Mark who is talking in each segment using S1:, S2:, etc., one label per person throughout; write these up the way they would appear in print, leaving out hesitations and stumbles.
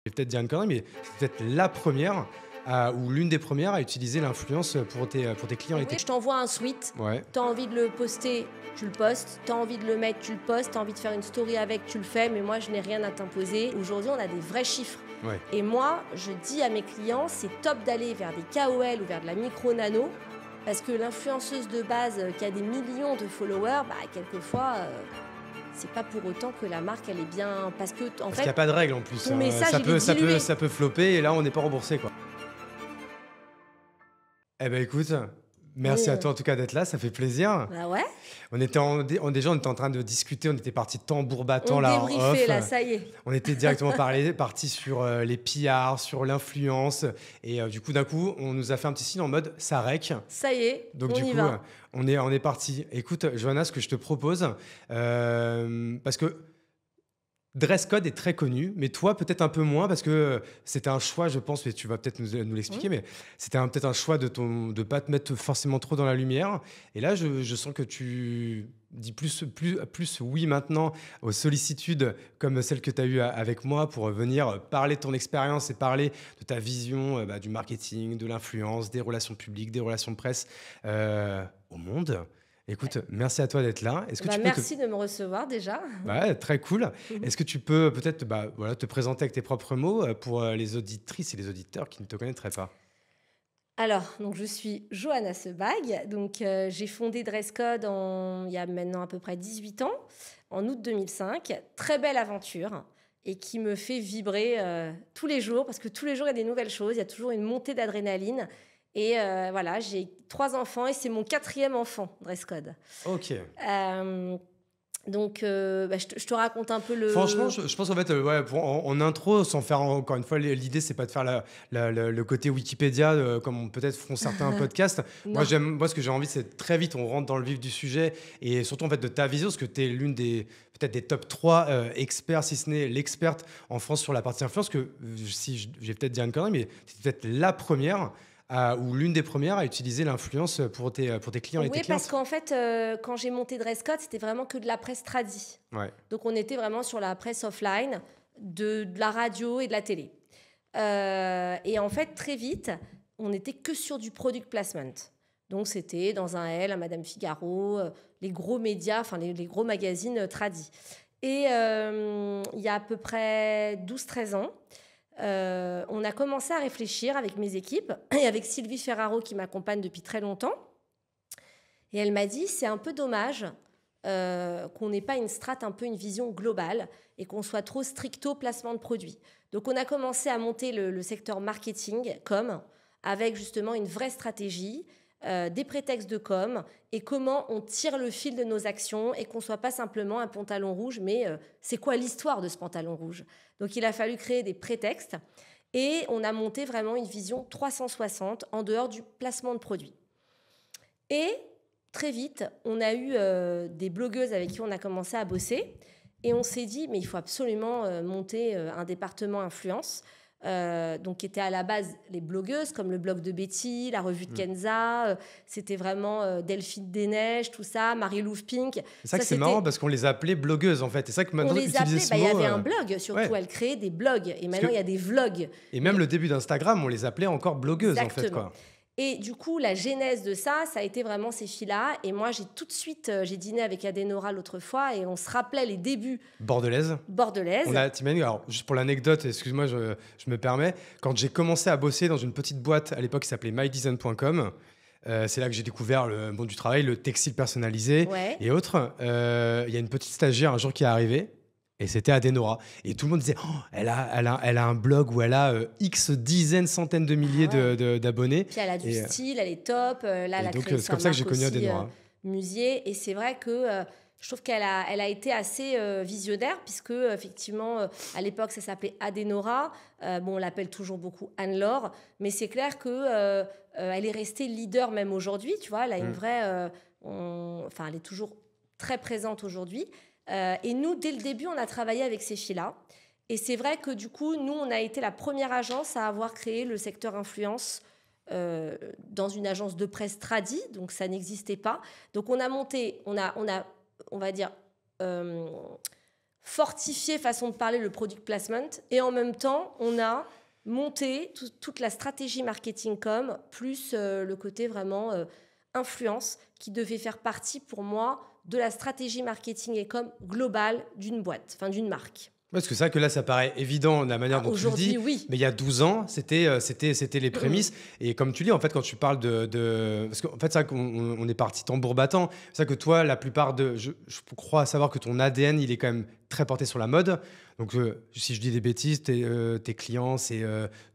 S1: vais peut-être dire une connerie, mais c'est peut-être la première ou l'une des premières à utiliser l'influence pour tes clients et tes...
S2: Je t'envoie un sweat,
S1: Ouais,
S2: t'as envie de le poster, tu le postes, t'as envie de le mettre, tu le postes, t'as envie de faire une story avec, tu le fais, mais moi je n'ai rien à t'imposer. Aujourd'hui on a des vrais chiffres.
S1: ouais.
S2: Et moi je dis à mes clients, c'est top d'aller vers des KOL ou vers de la micro-nano, parce que l'influenceuse de base qui a des millions de followers, bah quelquefois... c'est pas pour autant que la marque elle est bien, parce que en
S1: Parce qu'il n'y
S2: fait
S1: a pas de règle en plus,
S2: ton
S1: hein.
S2: message
S1: Ça
S2: il est
S1: peut, ça
S2: dilué.
S1: peut, ça peut flopper et là on n'est pas remboursé, quoi. Eh ben écoute, merci à
S2: Oui,
S1: toi en tout cas d'être là, ça fait plaisir.
S2: bah ouais.
S1: Déjà on était en train de discuter, on était parti tambour battant
S2: On
S1: là en
S2: débriefait
S1: off.
S2: là, ça y est.
S1: On était directement parti sur les PR, sur l'influence. Et du coup, d'un coup, on nous a fait un petit signe en mode ça rec.
S2: Ça y est,
S1: Donc
S2: on
S1: du
S2: y
S1: coup,
S2: va.
S1: on est parti. Écoute, Johanna, ce que je te propose, parce que dress code est très connu, mais toi peut-être un peu moins parce que c'était un choix, je pense, et tu vas peut-être nous l'expliquer,
S2: Mmh.
S1: mais c'était peut-être un choix de pas te mettre forcément trop dans la lumière. Et là, je sens que tu dis plus oui maintenant aux sollicitudes comme celle que tu as eue avec moi pour venir parler de ton expérience et parler de ta vision du marketing, de l'influence, des relations publiques, des relations de presse au monde. Écoute, merci à toi d'être là. Est-ce que
S2: Bah,
S1: tu peux te...
S2: merci de me recevoir déjà.
S1: Ouais, très cool. Est-ce que tu peux peut-être voilà, te présenter avec tes propres mots pour les auditrices et les auditeurs qui ne te connaîtraient pas?
S2: Alors, donc je suis Johanna Sebag, donc j'ai fondé Dresscode il y a maintenant à peu près 18 ans, en août 2005. Très belle aventure et qui me fait vibrer tous les jours, parce que tous les jours il y a des nouvelles choses, il y a toujours une montée d'adrénaline. Et voilà, j'ai 3 enfants et c'est mon 4e enfant, Dresscode.
S1: Ok.
S2: Donc, je te raconte un peu
S1: Franchement,
S2: le...
S1: je pense en fait, ouais, en intro, sans faire encore une fois, l'idée, c'est pas de faire le côté Wikipédia, comme peut-être font certains podcasts.
S2: Non.
S1: Moi, ce que j'ai envie, c'est très vite, on rentre dans le vif du sujet et surtout en fait de ta vision, parce que tu es l'une des peut-être des top 3 experts, si ce n'est l'experte en France sur la partie influence, que si je vais peut-être dire une connerie, mais tu peut-être la première ou l'une des premières à utiliser l'influence pour tes clients et tes
S2: Oui, parce
S1: clientes.
S2: qu'en fait, quand j'ai monté Dresscode, c'était vraiment que de la presse tradie.
S1: Ouais.
S2: Donc, on était vraiment sur la presse offline, de la radio et de la télé. Et en fait, très vite, on n'était que sur du product placement. Donc, c'était dans un Elle, un Madame Figaro, les gros médias, enfin les gros magazines tradis. Et il y a à peu près 12-13 ans, on a commencé à réfléchir avec mes équipes et avec Sylvie Ferraro qui m'accompagne depuis très longtemps. Et elle m'a dit, c'est un peu dommage qu'on n'ait pas une strate, un peu une vision globale et qu'on soit trop stricto placement de produits. Donc on a commencé à monter le secteur marketing, com, avec justement une vraie stratégie, des prétextes de com et comment on tire le fil de nos actions et qu'on ne soit pas simplement un pantalon rouge, mais c'est quoi l'histoire de ce pantalon rouge? Donc il a fallu créer des prétextes et on a monté vraiment une vision 360 en dehors du placement de produits. Et très vite, on a eu des blogueuses avec qui on a commencé à bosser et on s'est dit, mais il faut absolument monter un département influence. Donc, qui était à la base les blogueuses, comme le blog de Betty, la revue de Kenza, c'était vraiment Delphine Desneiges, tout ça, Marie-Louve Pink.
S1: C'est ça que c'est
S2: c'était...
S1: marrant parce qu'on les appelait blogueuses en fait. C'est ça que
S2: On
S1: maintenant
S2: les
S1: utiliser
S2: appelait,
S1: ce
S2: il y
S1: mot.
S2: avait un blog surtout,
S1: Ouais.
S2: elle créait des blogs et maintenant
S1: que-
S2: il y a des vlogs.
S1: Et même le début d'Instagram, on les appelait encore blogueuses en fait
S2: Exactement.
S1: quoi.
S2: Et du coup, la genèse de ça, ça a été vraiment ces filles-là. Et moi, j'ai tout de suite, j'ai dîné avec Adenora l'autre fois et on se rappelait les débuts
S1: Bordelaise.
S2: bordelaises.
S1: T'imagines, alors juste pour l'anecdote, excuse-moi, je me permets, quand j'ai commencé à bosser dans une petite boîte à l'époque qui s'appelait mydesign.com, c'est là que j'ai découvert le monde du travail, le textile personnalisé
S2: Ouais.
S1: et autres. Il y a une petite stagiaire un jour qui est arrivée. Et c'était Adenora. Et tout le monde disait, oh, elle a un blog où elle a X dizaines, centaines de milliers
S2: Ah ouais.
S1: d'abonnés.
S2: Puis elle a du
S1: Et,
S2: style, elle est top. Là, elle a
S1: donc,
S2: créé
S1: c'est
S2: sa
S1: comme ça que j'ai
S2: marque
S1: connu
S2: aussi,
S1: Adenora.
S2: Musier. Et c'est vrai que je trouve qu'elle a été assez visionnaire, puisque effectivement, à l'époque, ça s'appelait Adenora. Bon, on l'appelle toujours beaucoup Anne-Laure. Mais c'est clair que elle est restée leader même aujourd'hui. Tu vois, elle a une vraie... Enfin, elle est toujours très présente aujourd'hui. Et nous, dès le début, on a travaillé avec ces filles-là. Et c'est vrai que du coup, nous, on a été la première agence à avoir créé le secteur influence dans une agence de presse tradie, donc ça n'existait pas. Donc on a monté, on va dire, fortifié, façon de parler, le product placement. Et en même temps, on a monté toute la stratégie marketing com, plus le côté vraiment influence, qui devait faire partie pour moi de la stratégie marketing et com globale d'une boîte, enfin d'une marque.
S1: Parce que c'est vrai que là, ça paraît évident la manière dont tu le dis.
S2: Oui.
S1: Mais il y a 12 ans, c'était les prémices. Et comme tu dis, en fait, quand tu parles parce qu'en fait, c'est vrai qu'on est parti tambour battant. C'est vrai que toi, la plupart je crois savoir que ton ADN, il est quand même très porté sur la mode. Donc, si je dis des bêtises, tes clients, c'est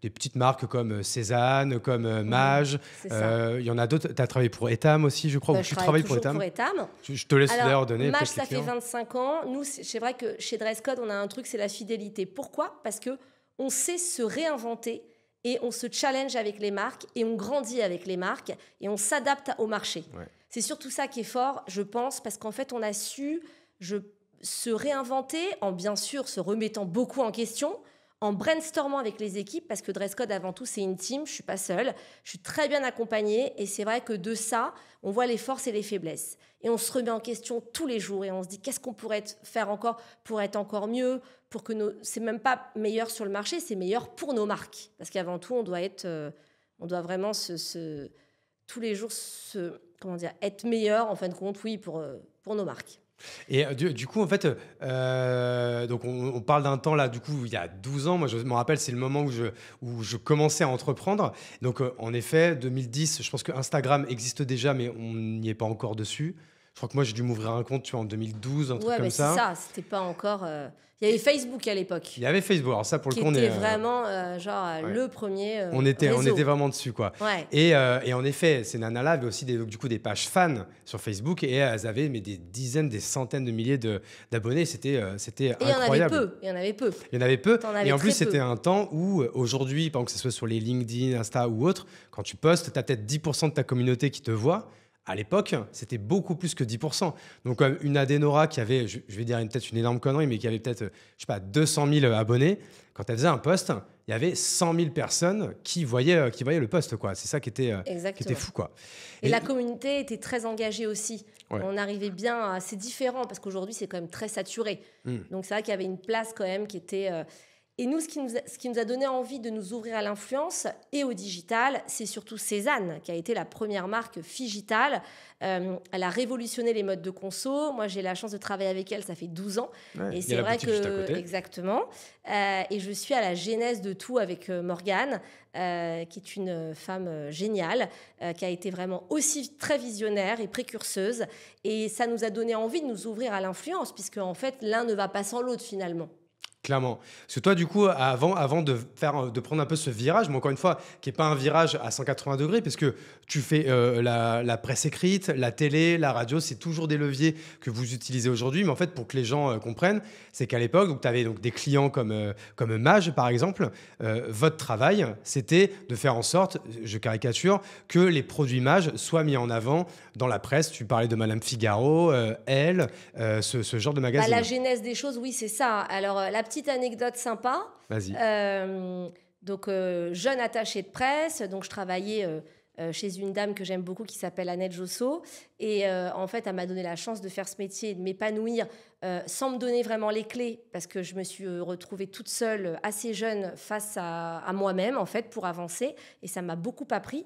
S1: des petites marques comme Cézanne, comme Mage. Il y en a d'autres. Tu as travaillé pour Etam aussi, je crois.
S2: Je travaille toujours pour Etam.
S1: Je te laisse d'ailleurs donner.
S2: Mage, ça fait 25 ans. Nous, c'est vrai que chez Dresscode, on a un truc, c'est la fidélité. Pourquoi ? Parce qu'on sait se réinventer et on se challenge avec les marques et on grandit avec les marques et on s'adapte au marché. Ouais. C'est surtout ça qui est fort, je pense, parce qu'en fait, on a su se réinventer en, bien sûr, se remettant beaucoup en question, en brainstormant avec les équipes, parce que Dresscode, avant tout, c'est une team, je ne suis pas seule, je suis très bien accompagnée, et c'est vrai que de ça, on voit les forces et les faiblesses. Et on se remet en question tous les jours, et on se dit, qu'est-ce qu'on pourrait faire encore pour être encore mieux, pour que c'est même pas meilleur sur le marché, c'est meilleur pour nos marques. Parce qu'avant tout, on doit vraiment tous les jours être meilleur, en fin de compte, oui, pour nos marques.
S1: Et du coup, en fait, donc on parle d'un temps là, du coup, il y a 12 ans. Moi, je me rappelle, c'est le moment où je commençais à entreprendre. Donc, en effet, 2010, je pense que Instagram existe déjà, mais on n'y est pas encore dessus. Je crois que moi, j'ai dû m'ouvrir un compte, tu vois, en 2012, un truc comme ça.
S2: Ouais, mais c'est ça, c'était pas encore... Il y avait Facebook à l'époque.
S1: Il y avait Facebook, alors ça, pour le coup,
S2: on est... vraiment, le premier
S1: on était vraiment dessus, quoi.
S2: Ouais.
S1: Et en effet, ces nanas-là avaient aussi des pages fans sur Facebook, et elles avaient des dizaines, des centaines de milliers d'abonnés. C'était incroyable.
S2: Il y en avait peu.
S1: Et en plus, c'était un temps où, aujourd'hui, par exemple, que ce soit sur les LinkedIn, Insta ou autres, quand tu postes, tu as peut-être 10% de ta communauté qui te voit. À l'époque, c'était beaucoup plus que 10%. Donc, une Adenora qui avait, je vais dire peut-être une énorme connerie, mais qui avait peut-être, 200 000 abonnés, quand elle faisait un post, il y avait 100 000 personnes qui voyaient le post, quoi. C'est ça qui était fou, quoi.
S2: Et la communauté était très engagée aussi. Ouais. On arrivait bien, c'est différent, parce qu'aujourd'hui, c'est quand même très saturé. Donc, c'est vrai qu'il y avait une place quand même qui était... Et nous, ce qui nous a donné envie de nous ouvrir à l'influence et au digital, c'est surtout Cézanne, qui a été la première marque Figital. Elle a révolutionné les modes de conso. Moi, j'ai la chance de travailler avec elle, ça fait 12 ans.
S1: Ouais,
S2: et c'est vrai que... Juste à côté. Exactement. Et je suis à la genèse de tout avec Morgane, qui est une femme géniale, qui a été vraiment aussi très visionnaire et précurseuse. Et ça nous a donné envie de nous ouvrir à l'influence, puisque en fait, l'un ne va pas sans l'autre, finalement.
S1: Clairement. Parce que toi, du coup, avant de prendre un peu ce virage, mais encore une fois, qui n'est pas un virage à 180 degrés, parce que tu fais la presse écrite, la télé, la radio, c'est toujours des leviers que vous utilisez aujourd'hui. Mais en fait, pour que les gens comprennent, c'est qu'à l'époque, tu avais des clients comme Mage, par exemple. Votre travail, c'était de faire en sorte, je caricature, que les produits Mage soient mis en avant dans la presse. Tu parlais de Madame Figaro, Elle, ce genre de magazine.
S2: La genèse des choses, oui, c'est ça. Alors, la petite anecdote sympa.
S1: Vas-y.
S2: Jeune attachée de presse, donc je travaillais chez une dame que j'aime beaucoup qui s'appelle Annette Josso. Et en fait, elle m'a donné la chance de faire ce métier et de m'épanouir sans me donner vraiment les clés, parce que je me suis retrouvée toute seule, assez jeune, face à moi-même, en fait, pour avancer. Et ça m'a beaucoup appris.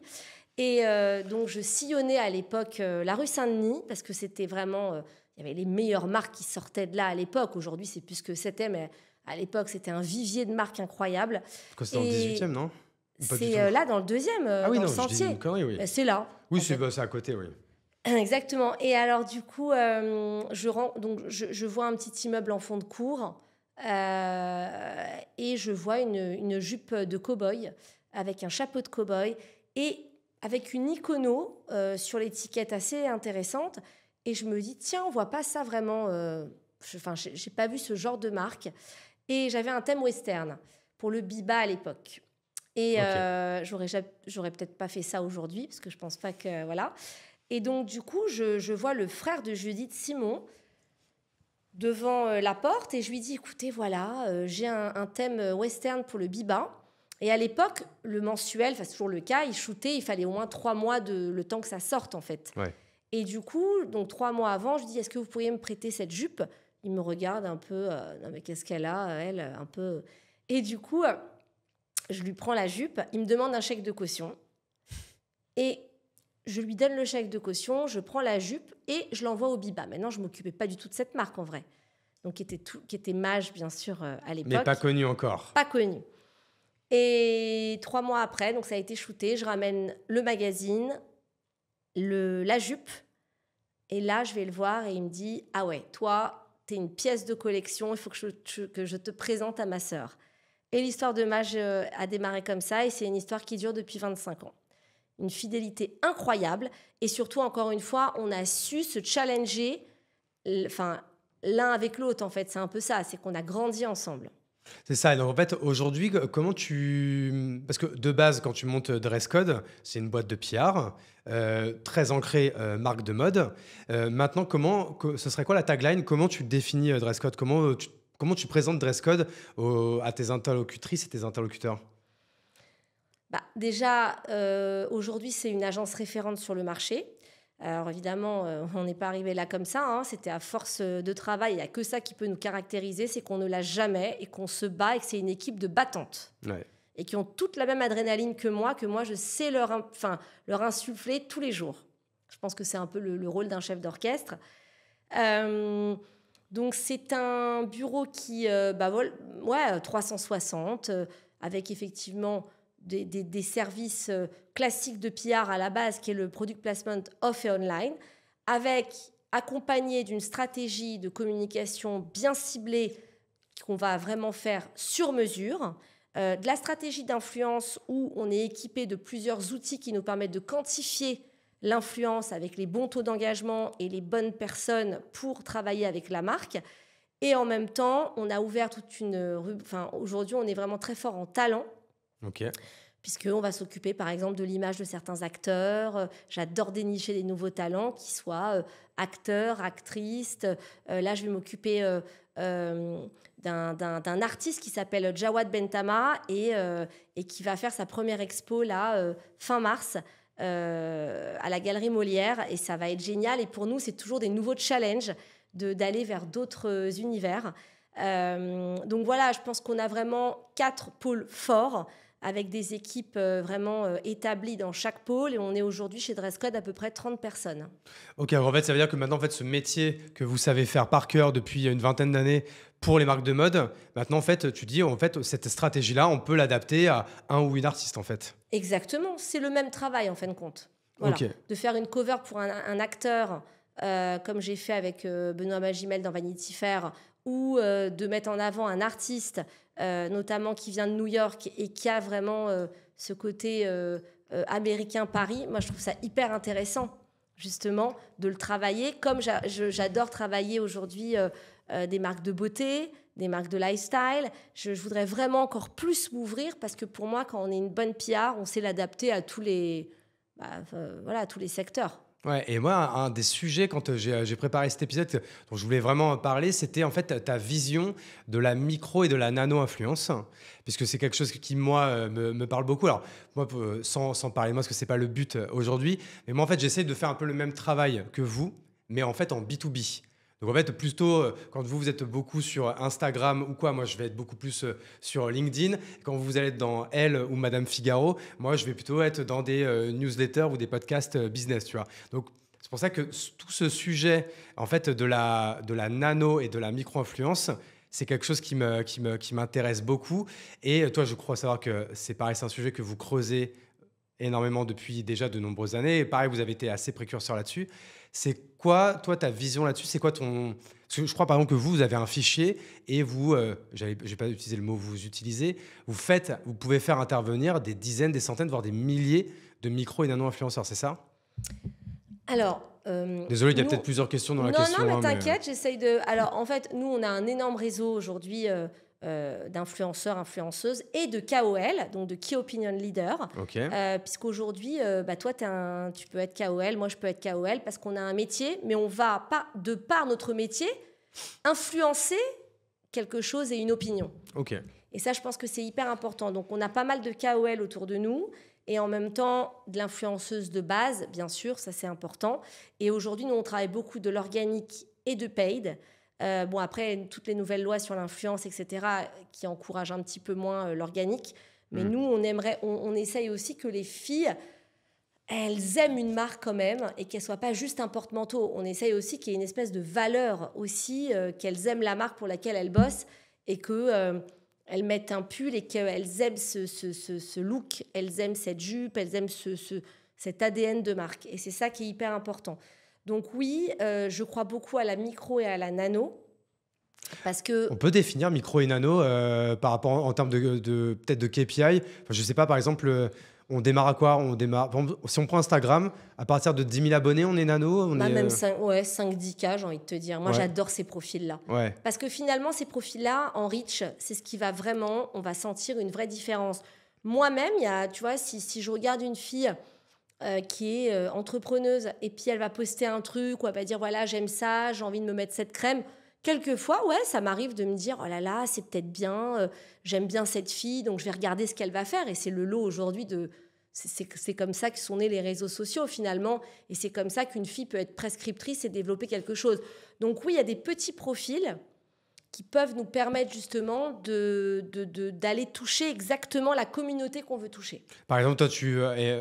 S2: Et donc, je sillonnais à l'époque la rue Saint-Denis, parce que c'était vraiment... il y avait les meilleures marques qui sortaient de là à l'époque. Aujourd'hui, c'est plus ce que c'était, mais à l'époque, c'était un vivier de marques incroyable.
S1: C'est dans le 18e, non?
S2: C'est là, dans le 2e, dans le Sentier.
S1: Une connerie, oui.
S2: C'est là.
S1: Oui, c'est à côté, oui.
S2: Exactement. Et alors, du coup, je vois un petit immeuble en fond de cour et je vois une jupe de cow-boy avec un chapeau de cow-boy et avec une icono sur l'étiquette assez intéressante. Et je me dis, tiens, on voit pas ça vraiment... j'ai pas vu ce genre de marque. Et j'avais un thème western pour le Biba à l'époque. Et j'aurais peut-être pas fait ça aujourd'hui, parce que je pense pas que... Voilà. Et donc, du coup, je vois le frère de Judith, Simon, devant la porte. Et je lui dis, écoutez, voilà, j'ai un thème western pour le Biba. Et à l'époque, le mensuel, c'est toujours le cas, il fallait au moins 3 mois le temps que ça sorte, en fait.
S1: Ouais.
S2: Et du coup, donc 3 mois avant, je dis, est-ce que vous pourriez me prêter cette jupe ? Il me regarde un peu, non mais qu'est-ce qu'elle a, elle, un peu. Et du coup, je lui prends la jupe, il me demande un chèque de caution. Et je lui donne le chèque de caution, je prends la jupe et je l'envoie au Biba. Maintenant, je ne m'occupais pas du tout de cette marque en vrai. Donc, qui était Mage, bien sûr, à l'époque.
S1: Mais pas connu encore.
S2: Pas connu. Et 3 mois après, donc ça a été shooté, je ramène le magazine, la jupe. Et là, je vais le voir et il me dit « Ah ouais, toi, t'es une pièce de collection, il faut que je te présente à ma sœur. » Et l'histoire de Mage a démarré comme ça et c'est une histoire qui dure depuis 25 ans. Une fidélité incroyable et surtout, encore une fois, on a su se challenger l'un avec l'autre, en fait. C'est un peu ça, c'est qu'on a grandi ensemble.
S1: C'est ça. Et donc, en fait, aujourd'hui, comment tu... Parce que de base, quand tu montes Dress Code, c'est une boîte de PR, très ancrée marque de mode. Maintenant, ce serait quoi la tagline? Comment tu définis Dress Code? Comment tu présentes Dress Code à tes interlocutrices et tes interlocuteurs?
S2: Déjà, aujourd'hui, c'est une agence référente sur le marché. Alors évidemment, on n'est pas arrivé là comme ça, hein. C'était à force de travail. Il n'y a que ça qui peut nous caractériser, c'est qu'on ne lâche jamais et qu'on se bat et que c'est une équipe de battantes.
S1: Ouais.
S2: Et qui ont toute la même adrénaline que moi je sais leur insuffler tous les jours. Je pense que c'est un peu le rôle d'un chef d'orchestre. Donc c'est un bureau qui 360, avec effectivement des services classiques de PR à la base, qui est le product placement off et online, accompagné d'une stratégie de communication bien ciblée qu'on va vraiment faire sur mesure, de la stratégie d'influence où on est équipé de plusieurs outils qui nous permettent de quantifier l'influence avec les bons taux d'engagement et les bonnes personnes pour travailler avec la marque. Et en même temps, on a ouvert aujourd'hui, on est vraiment très fort en talent.
S1: Ok.
S2: Puisqu'on va s'occuper, par exemple, de l'image de certains acteurs. J'adore dénicher des nouveaux talents, qui soient acteurs, actrices. Là, je vais m'occuper d'un artiste qui s'appelle Jawad Bentama et qui va faire sa première expo là, fin mars à la Galerie Molière. Et ça va être génial. Et pour nous, c'est toujours des nouveaux challenges d'aller vers d'autres univers. Donc voilà, je pense qu'on a vraiment 4 pôles forts avec des équipes vraiment établies dans chaque pôle. Et on est aujourd'hui chez Dress Code à peu près 30 personnes.
S1: Ok, alors en fait, ça veut dire que maintenant, en fait, ce métier que vous savez faire par cœur depuis une vingtaine d'années pour les marques de mode, maintenant, en fait, tu dis, en fait, cette stratégie-là, on peut l'adapter à un ou une artiste, en fait.
S2: Exactement, c'est le même travail, en fin de compte. Voilà. Okay. De faire une cover pour un acteur, comme j'ai fait avec Benoît Magimel dans Vanity Fair, ou de mettre en avant un artiste, notamment qui vient de New York et qui a vraiment ce côté américain Paris. Moi, je trouve ça hyper intéressant, justement, de le travailler. Comme j'adore travailler aujourd'hui des marques de beauté, des marques de lifestyle. Je voudrais vraiment encore plus m'ouvrir parce que pour moi, quand on est une bonne PR, on sait l'adapter à tous les secteurs.
S1: Ouais, et moi, un des sujets, quand j'ai préparé cet épisode, dont je voulais vraiment parler, c'était en fait ta vision de la micro et de la nano-influence, puisque c'est quelque chose qui, moi, me parle beaucoup. Alors, moi, sans parler de moi, parce que ce n'est pas le but aujourd'hui, mais moi, en fait, j'essaie de faire un peu le même travail que vous, mais en fait, en B2B. Donc en fait, plutôt, quand vous êtes beaucoup sur Instagram ou quoi, moi je vais être beaucoup plus sur LinkedIn. Quand vous allez être dans Elle ou Madame Figaro, moi je vais plutôt être dans des newsletters ou des podcasts business, tu vois. Donc c'est pour ça que tout ce sujet en fait de la nano et de la micro-influence, c'est quelque chose qui m'intéresse beaucoup. Et toi, je crois savoir que c'est pareil, c'est un sujet que vous creusez énormément depuis déjà de nombreuses années. Et pareil, vous avez été assez précurseur là-dessus. C'est quoi, toi, ta vision là-dessus? C'est quoi ton... Parce que je crois, par exemple, que vous avez un fichier et vous, je ne vais pas utiliser le mot vous utilisez, vous pouvez faire intervenir des dizaines, des centaines, voire des milliers de micro et nano-influenceurs, c'est ça?
S2: Alors...
S1: Désolé, il y a peut-être plusieurs questions dans la question.
S2: Non, mais t'inquiète, j'essaye de... Alors, en fait, nous, on a un énorme réseau aujourd'hui d'influenceurs, influenceuses et de KOL, donc de Key Opinion Leader.
S1: Okay.
S2: Puisqu'aujourd'hui, toi, tu peux être KOL, moi, je peux être KOL parce qu'on a un métier, mais on va, pas, de par notre métier, influencer quelque chose et une opinion.
S1: Okay.
S2: Et ça, je pense que c'est hyper important. Donc, on a pas mal de KOL autour de nous et en même temps, de l'influenceuse de base, bien sûr, ça, c'est important. Et aujourd'hui, nous, on travaille beaucoup de l'organique et de paid. Bon, après, toutes les nouvelles lois sur l'influence, etc., qui encouragent un petit peu moins l'organique. Mais nous, on essaye aussi que les filles, elles aiment une marque quand même et qu'elle soit pas juste un porte-manteau. On essaye aussi qu'il y ait une espèce de valeur aussi, qu'elles aiment la marque pour laquelle elles bossent et que elles mettent un pull et qu'elles aiment ce look, elles aiment cette jupe, elles aiment cet ADN de marque. Et c'est ça qui est hyper important. Donc oui, je crois beaucoup à la micro et à la nano. Parce que...
S1: On peut définir micro et nano par rapport en termes peut-être de KPI. Enfin, je sais pas, par exemple, on démarre à quoi? Par exemple, si on prend Instagram, à partir de 10 000 abonnés, on est nano?
S2: Même 5-10K, j'ai envie de te dire. Moi, j'adore ces profils-là.
S1: Ouais.
S2: Parce que finalement, ces profils-là, en reach, c'est ce qui va vraiment... On va sentir une vraie différence. Moi-même, tu vois, si je regarde une fille... qui est entrepreneuse et puis elle va poster un truc ou elle va dire voilà j'aime ça, j'ai envie de me mettre cette crème, quelquefois ça m'arrive de me dire oh là là c'est peut-être bien, j'aime bien cette fille donc je vais regarder ce qu'elle va faire. Et c'est le lot aujourd'hui c'est comme ça que sont nés les réseaux sociaux finalement, et c'est comme ça qu'une fille peut être prescriptrice et développer quelque chose. Donc oui, il y a des petits profils qui peuvent nous permettre justement d'aller toucher exactement la communauté qu'on veut toucher.
S1: Par exemple, toi,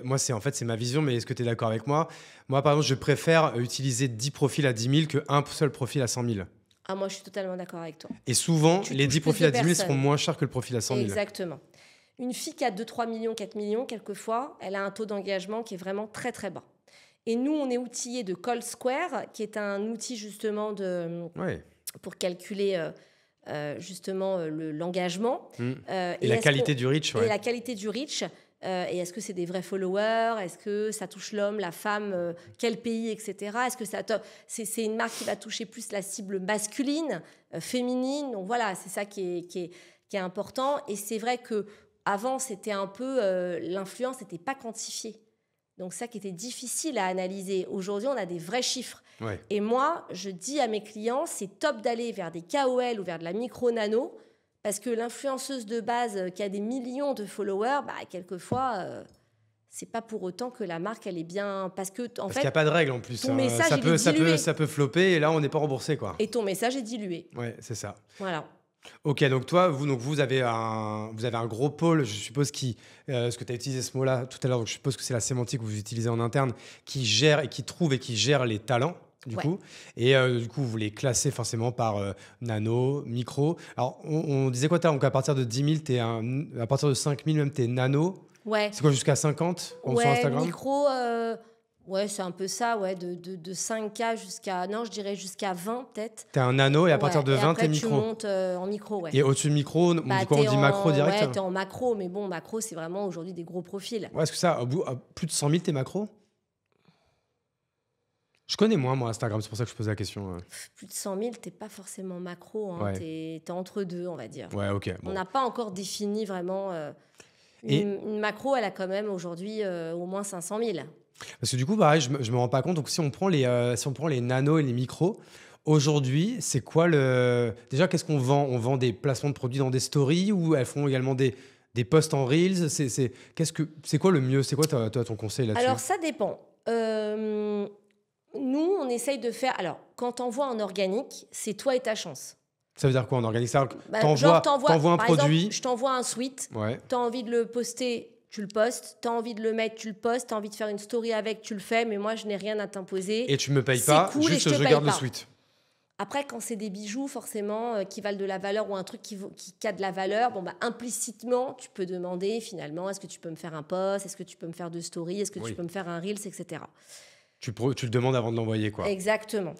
S1: moi, c'est ma vision, mais est-ce que tu es d'accord avec moi? Moi, par exemple, je préfère utiliser 10 profils à 10 000 qu'un seul profil à 100 000.
S2: Ah, moi, je suis totalement d'accord avec toi.
S1: Et souvent, les 10 profils à 10 000 seront moins chers que le profil à 100 000.
S2: Exactement. Une fille qui a 2, 3 millions, 4 millions, quelquefois, elle a un taux d'engagement qui est vraiment très, très bas. Et nous, on est outillés de Call Square, qui est un outil justement pour calculer justement l'engagement.
S1: Et la qualité du reach.
S2: Et la qualité du reach. Et est-ce que c'est des vrais followers? Est-ce que ça touche l'homme, la femme, quel pays, etc. Est-ce que c'est une marque qui va toucher plus la cible masculine, féminine? Donc voilà, c'est ça qui est important. Et c'est vrai qu'avant, c'était un peu... l'influence n'était pas quantifiée. Donc ça qui était difficile à analyser. Aujourd'hui, on a des vrais chiffres.
S1: Ouais.
S2: Et moi, je dis à mes clients, c'est top d'aller vers des KOL ou vers de la micro-nano, parce que l'influenceuse de base qui a des millions de followers, quelquefois, c'est pas pour autant que la marque, elle est bien... Parce qu'il
S1: n'y a pas de règle en plus.
S2: Ton message,
S1: ça peut flopper et là, on n'est pas remboursé, quoi.
S2: Et ton message est dilué.
S1: Ouais, c'est ça.
S2: Voilà.
S1: Ok, donc toi, vous avez un gros pôle, je suppose, ce que tu as utilisé ce mot-là tout à l'heure, donc je suppose que c'est la sémantique que vous utilisez en interne, qui gère et qui trouve et qui gère les talents, du coup. Et du coup, vous les classez forcément par nano, micro. Alors, on disait quoi, donc à partir de 10 000, à partir de 5 000 même, tu es nano.
S2: Ouais.
S1: C'est quoi, jusqu'à 50 sur Instagram?
S2: Micro... c'est un peu ça, de 5K jusqu'à... Non, je dirais jusqu'à 20, peut-être.
S1: T'es un nano et à partir de 20, t'es micro.
S2: Tu montes en micro,
S1: Et au-dessus de micro, on dit macro direct?
S2: Ouais, t'es en macro, mais bon, macro, c'est vraiment aujourd'hui des gros profils.
S1: Ouais, est-ce que ça, à plus de 100 000, t'es macro? Je connais moins, moi, Instagram, c'est pour ça que je pose la question.
S2: Plus de 100 000, t'es pas forcément macro, hein. T'es entre deux, on va dire.
S1: Ouais, ok. Bon.
S2: On n'a pas encore défini vraiment... une macro, elle a quand même aujourd'hui au moins 500 000.
S1: Parce que du coup, pareil, je me rends pas compte. Donc, si on prend les nanos et les micros, aujourd'hui, c'est quoi déjà, qu'est-ce qu'on vend? On vend des placements de produits dans des stories ou elles font également des posts en Reels? C'est quoi le mieux? C'est quoi toi, ton conseil là-dessus?
S2: Alors, ça dépend. Nous, on essaye de faire... Alors, quand t'envoies en organique, c'est toi et ta chance.
S1: Ça veut dire quoi en organique? T'envoies un produit.
S2: Exemple, je t'envoie un sweat.
S1: Ouais.
S2: T'as envie de le poster, tu le postes. T'as envie de le mettre, tu le postes. T'as envie de faire une story avec, tu le fais. Mais moi, je n'ai rien à t'imposer.
S1: Et tu me payes pas,
S2: cool,
S1: juste je garde le sweat.
S2: Après, quand c'est des bijoux, forcément, qui valent de la valeur ou un truc qui a de la valeur, implicitement, tu peux demander finalement, est-ce que tu peux me faire un post? Est-ce que tu peux me faire 2 stories? Est-ce que tu peux me faire un Reels, etc.
S1: Tu le demandes avant de l'envoyer, quoi.
S2: Exactement.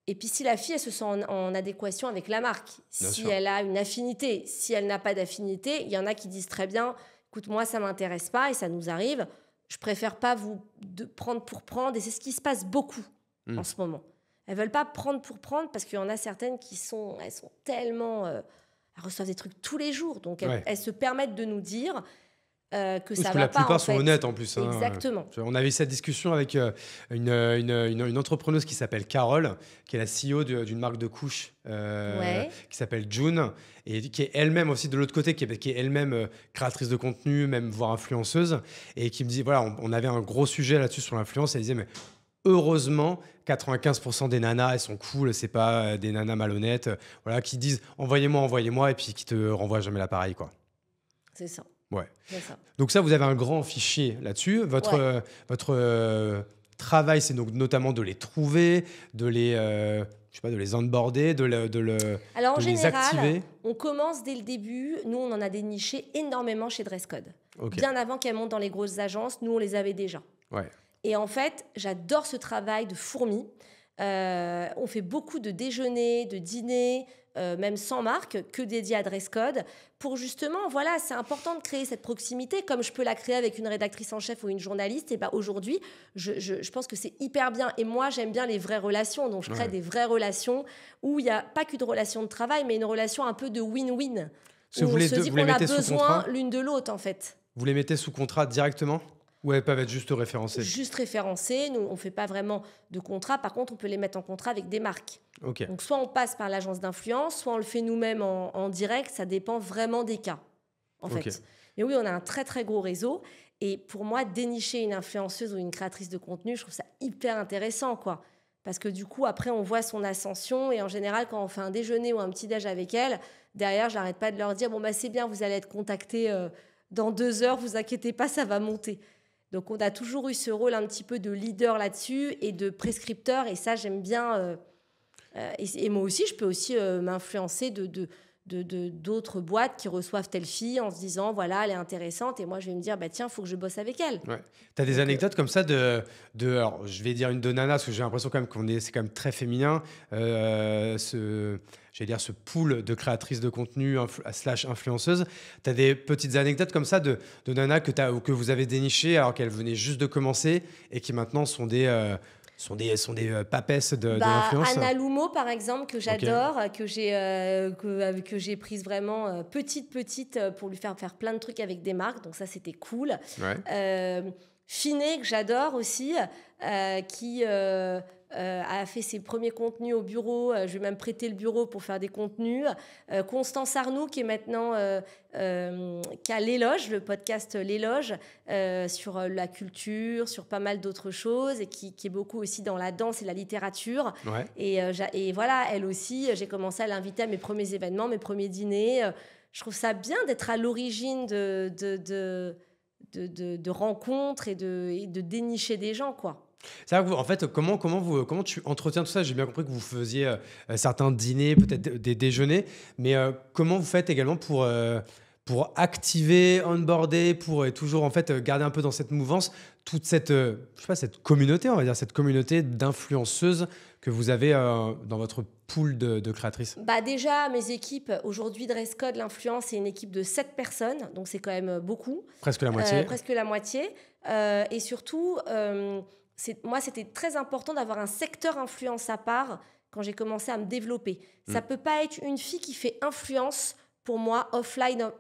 S2: Et puis, si la fille, elle se sent en adéquation avec la marque, elle a une affinité, si elle n'a pas d'affinité, il y en a qui disent très bien, écoute, moi, ça ne m'intéresse pas et ça nous arrive, je préfère pas vous prendre pour prendre. Et c'est ce qui se passe beaucoup en ce moment. Elles ne veulent pas prendre pour prendre parce qu'il y en a certaines elles sont tellement... elles reçoivent des trucs tous les jours. Donc, elles se permettent de nous dire... que ça va pas. Parce que
S1: la plupart sont honnêtes en plus.
S2: Exactement.
S1: On avait eu cette discussion avec une entrepreneuse qui s'appelle Carole, qui est la CEO d'une marque de couches qui s'appelle June, et qui est elle-même aussi de l'autre côté, qui est elle-même créatrice de contenu, même voire influenceuse, et qui me dit, voilà, on avait un gros sujet là-dessus sur l'influence, elle disait, mais heureusement, 95% des nanas, elles sont cool, c'est pas des nanas malhonnêtes, voilà, qui disent envoyez-moi, et puis qui te renvoient jamais l'appareil, quoi.
S2: C'est ça.
S1: Ouais.
S2: C'est ça.
S1: Donc ça, vous avez un grand fichier là-dessus. Votre travail, c'est donc notamment de les trouver, de les, je sais pas, de les onboarder,
S2: Alors en
S1: de les activer.
S2: général, on commence dès le début. Nous, on en a déniché énormément chez Dresscode.
S1: Ok.
S2: Bien avant qu'elles montent dans les grosses agences, nous, on les avait déjà.
S1: Ouais.
S2: Et en fait, j'adore ce travail de fourmi. On fait beaucoup de déjeuners, de dîners, même sans marque, que dédiés à Dresscode, pour justement, voilà, c'est important de créer cette proximité, comme je peux la créer avec une rédactrice en chef ou une journaliste. Et ben aujourd'hui, je pense que c'est hyper bien. Et moi, j'aime bien les vraies relations, donc je crée des vraies relations où il n'y a pas qu'une relation de travail, mais une relation un peu de win-win. Où on se dit qu'on a besoin l'une de l'autre, en fait.
S1: Vous les mettez sous contrat directement? Ou elles peuvent être juste référencées?
S2: Juste référencées. Nous, on ne fait pas vraiment de contrat. Par contre, on peut les mettre en contrat avec des marques.
S1: Ok.
S2: Donc, soit on passe par l'agence d'influence, soit on le fait nous-mêmes en direct. Ça dépend vraiment des cas, en fait. Mais oui, on a un très, très gros réseau. Et pour moi, dénicher une influenceuse ou une créatrice de contenu, je trouve ça hyper intéressant, quoi. Parce que du coup, après, on voit son ascension. Et en général, quand on fait un déjeuner ou un petit-déj avec elle, derrière, je n'arrête pas de leur dire « Bon, bah, c'est bien, vous allez être contactés dans 2 heures. Vous inquiétez pas, ça va monter. » Donc, on a toujours eu ce rôle un petit peu de leader là-dessus et de prescripteur. Et ça, j'aime bien. Et moi aussi, je peux aussi m'influencer d'autres boîtes qui reçoivent telle fille en se disant, voilà, elle est intéressante. Et moi, je vais me dire, bah, tiens, il faut que je bosse avec elle.
S1: Ouais. Tu as des anecdotes comme ça alors, je vais dire une de nana, parce que j'ai l'impression quand même c'est quand même très féminin. Ce pool de créatrices de contenu / influenceuses. Tu as des petites anecdotes comme ça de nanas que vous avez dénichées alors qu'elles venaient juste de commencer et qui maintenant sont des papesses de l'influence?
S2: Anna Lumo, par exemple, que j'adore, que j'ai prise vraiment petite pour lui faire plein de trucs avec des marques. Donc ça, c'était cool.
S1: Ouais.
S2: Finet, que j'adore aussi, qui a fait ses premiers contenus au bureau. Je vais même prêter le bureau pour faire des contenus. Constance Arnoux, qui est maintenant qui a l'Éloge, le podcast L'Éloge, sur la culture, sur pas mal d'autres choses, et qui est beaucoup aussi dans la danse et la littérature.
S1: Ouais.
S2: Et voilà, elle aussi, j'ai commencé à l'inviter à mes premiers événements, mes premiers dîners. Je trouve ça bien d'être à l'origine de rencontres et de dénicher des gens, quoi.
S1: C'est vrai que en fait, comment tu entretiens tout ça? J'ai bien compris que vous faisiez certains dîners, peut-être des déjeuners, mais comment vous faites également pour activer, onboarder, pour toujours en fait garder un peu dans cette mouvance toute cette, je sais pas, cette communauté, on va dire, cette communauté d'influenceuses que vous avez dans votre pool de créatrices?
S2: Déjà, mes équipes, aujourd'hui, Dresscode, l'influence, c'est une équipe de 7 personnes, donc c'est quand même beaucoup.
S1: Presque la moitié.
S2: Presque la moitié. Et surtout, moi, c'était très important d'avoir un secteur influence à part quand j'ai commencé à me développer. Ça peut pas être une fille qui fait influence, pour moi, online,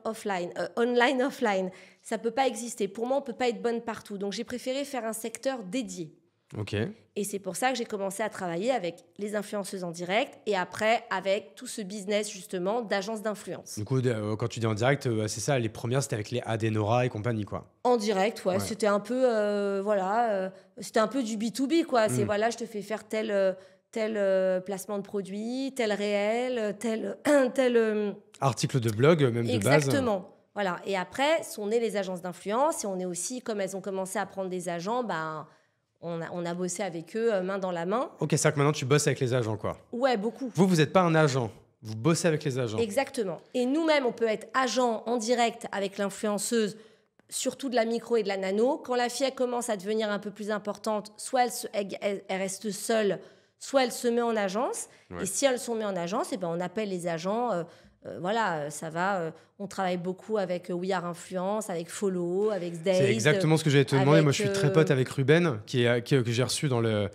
S2: offline. Ça peut pas exister. Pour moi, on peut pas être bonne partout. Donc, j'ai préféré faire un secteur dédié.
S1: Ok.
S2: Et c'est pour ça que j'ai commencé à travailler avec les influenceuses en direct et après avec tout ce business justement d'agence d'influence.
S1: Du coup, quand tu dis en direct, c'est ça, les premières, c'était avec les Adenora et compagnie, quoi.
S2: En direct, ouais. C'était un peu, c'était un peu du B2B, quoi. C'est voilà, je te fais faire tel placement de produit, tel réel, tel
S1: article de blog, même de base.
S2: Exactement. Voilà. Et après, sont nées les agences d'influence et on est aussi, comme elles ont commencé à prendre des agents, on a bossé avec eux main dans la main.
S1: Ok, c'est ça que maintenant tu bosses avec les agents, quoi.
S2: Ouais, beaucoup.
S1: Vous n'êtes pas un agent, vous bossez avec les agents.
S2: Exactement. Et nous-mêmes, on peut être agent en direct avec l'influenceuse, surtout de la micro et de la nano. Quand la fille elle commence à devenir un peu plus importante, soit elle reste seule, soit elle se met en agence. Ouais. Et si elle se met en agence, on appelle les agents. Ça va. On travaille beaucoup avec We Are Influence, avec Follow, avec Date.
S1: C'est exactement ce que j'allais te demander. Moi, je suis très pote avec Ruben, que j'ai reçu dans le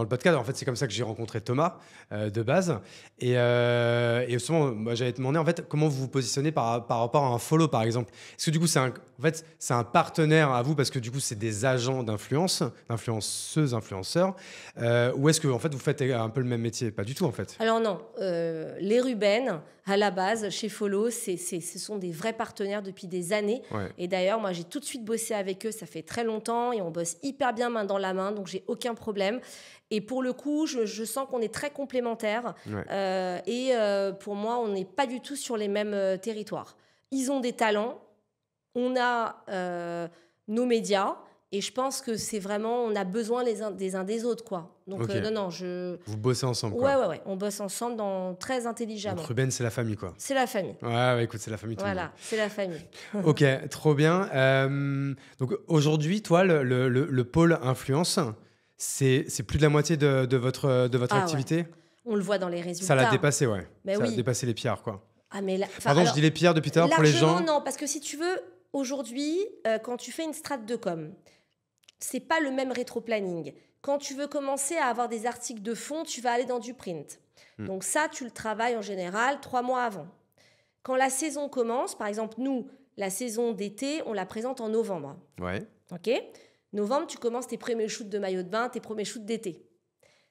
S1: podcast. En fait, c'est comme ça que j'ai rencontré Thomas, de base. Et souvent, moi, j'allais te demander, en fait, comment vous vous positionnez par rapport à un Follow, par exemple. Est-ce que, du coup, c'est un partenaire à vous, parce que, du coup, c'est des agents d'influence, influenceuses, influenceurs, ou est-ce que, en fait, vous faites un peu le même métier? Pas du tout, en fait.
S2: Alors non. Les Ruben, à la base, chez Follow, c'est ce sont des vrais partenaires depuis des années.
S1: Ouais.
S2: Et d'ailleurs, moi, j'ai tout de suite bossé avec eux. Ça fait très longtemps et on bosse hyper bien main dans la main. Donc, j'ai aucun problème. Et pour le coup, je sens qu'on est très complémentaires.
S1: Ouais.
S2: Pour moi, on n'est pas du tout sur les mêmes territoires. Ils ont des talents. On a nos médias. Et je pense que c'est vraiment, on a besoin les uns des autres, quoi. Donc,
S1: Ok.
S2: Vous
S1: bossez ensemble, quoi.
S2: Ouais. On bosse ensemble très intelligemment.
S1: Donc, Ruben, c'est la famille, quoi.
S2: C'est la famille.
S1: Ouais, écoute, c'est la famille, tout le monde.
S2: Voilà, c'est la famille.
S1: Ok, trop bien. Donc, aujourd'hui, toi, le pôle influence, c'est plus de la moitié de votre activité.
S2: Ouais. On le voit dans les résultats.
S1: Ça l'a dépassé, ouais.
S2: Mais
S1: ça
S2: oui.
S1: a dépassé les pierres, quoi.
S2: Ah, mais
S1: Pardon, je dis les pierres depuis tout à l'heure pour les gens.
S2: Non, parce que si tu veux, aujourd'hui, quand tu fais une strate de com, c'est pas le même rétro-planning. Quand tu veux commencer à avoir des articles de fond, tu vas aller dans du print. Donc ça, tu le travailles en général 3 mois avant. Quand la saison commence, par exemple, nous, la saison d'été, on la présente en novembre.
S1: Ouais.
S2: Ok ? Novembre, tu commences tes premiers shoots de maillot de bain, tes premiers shoots d'été.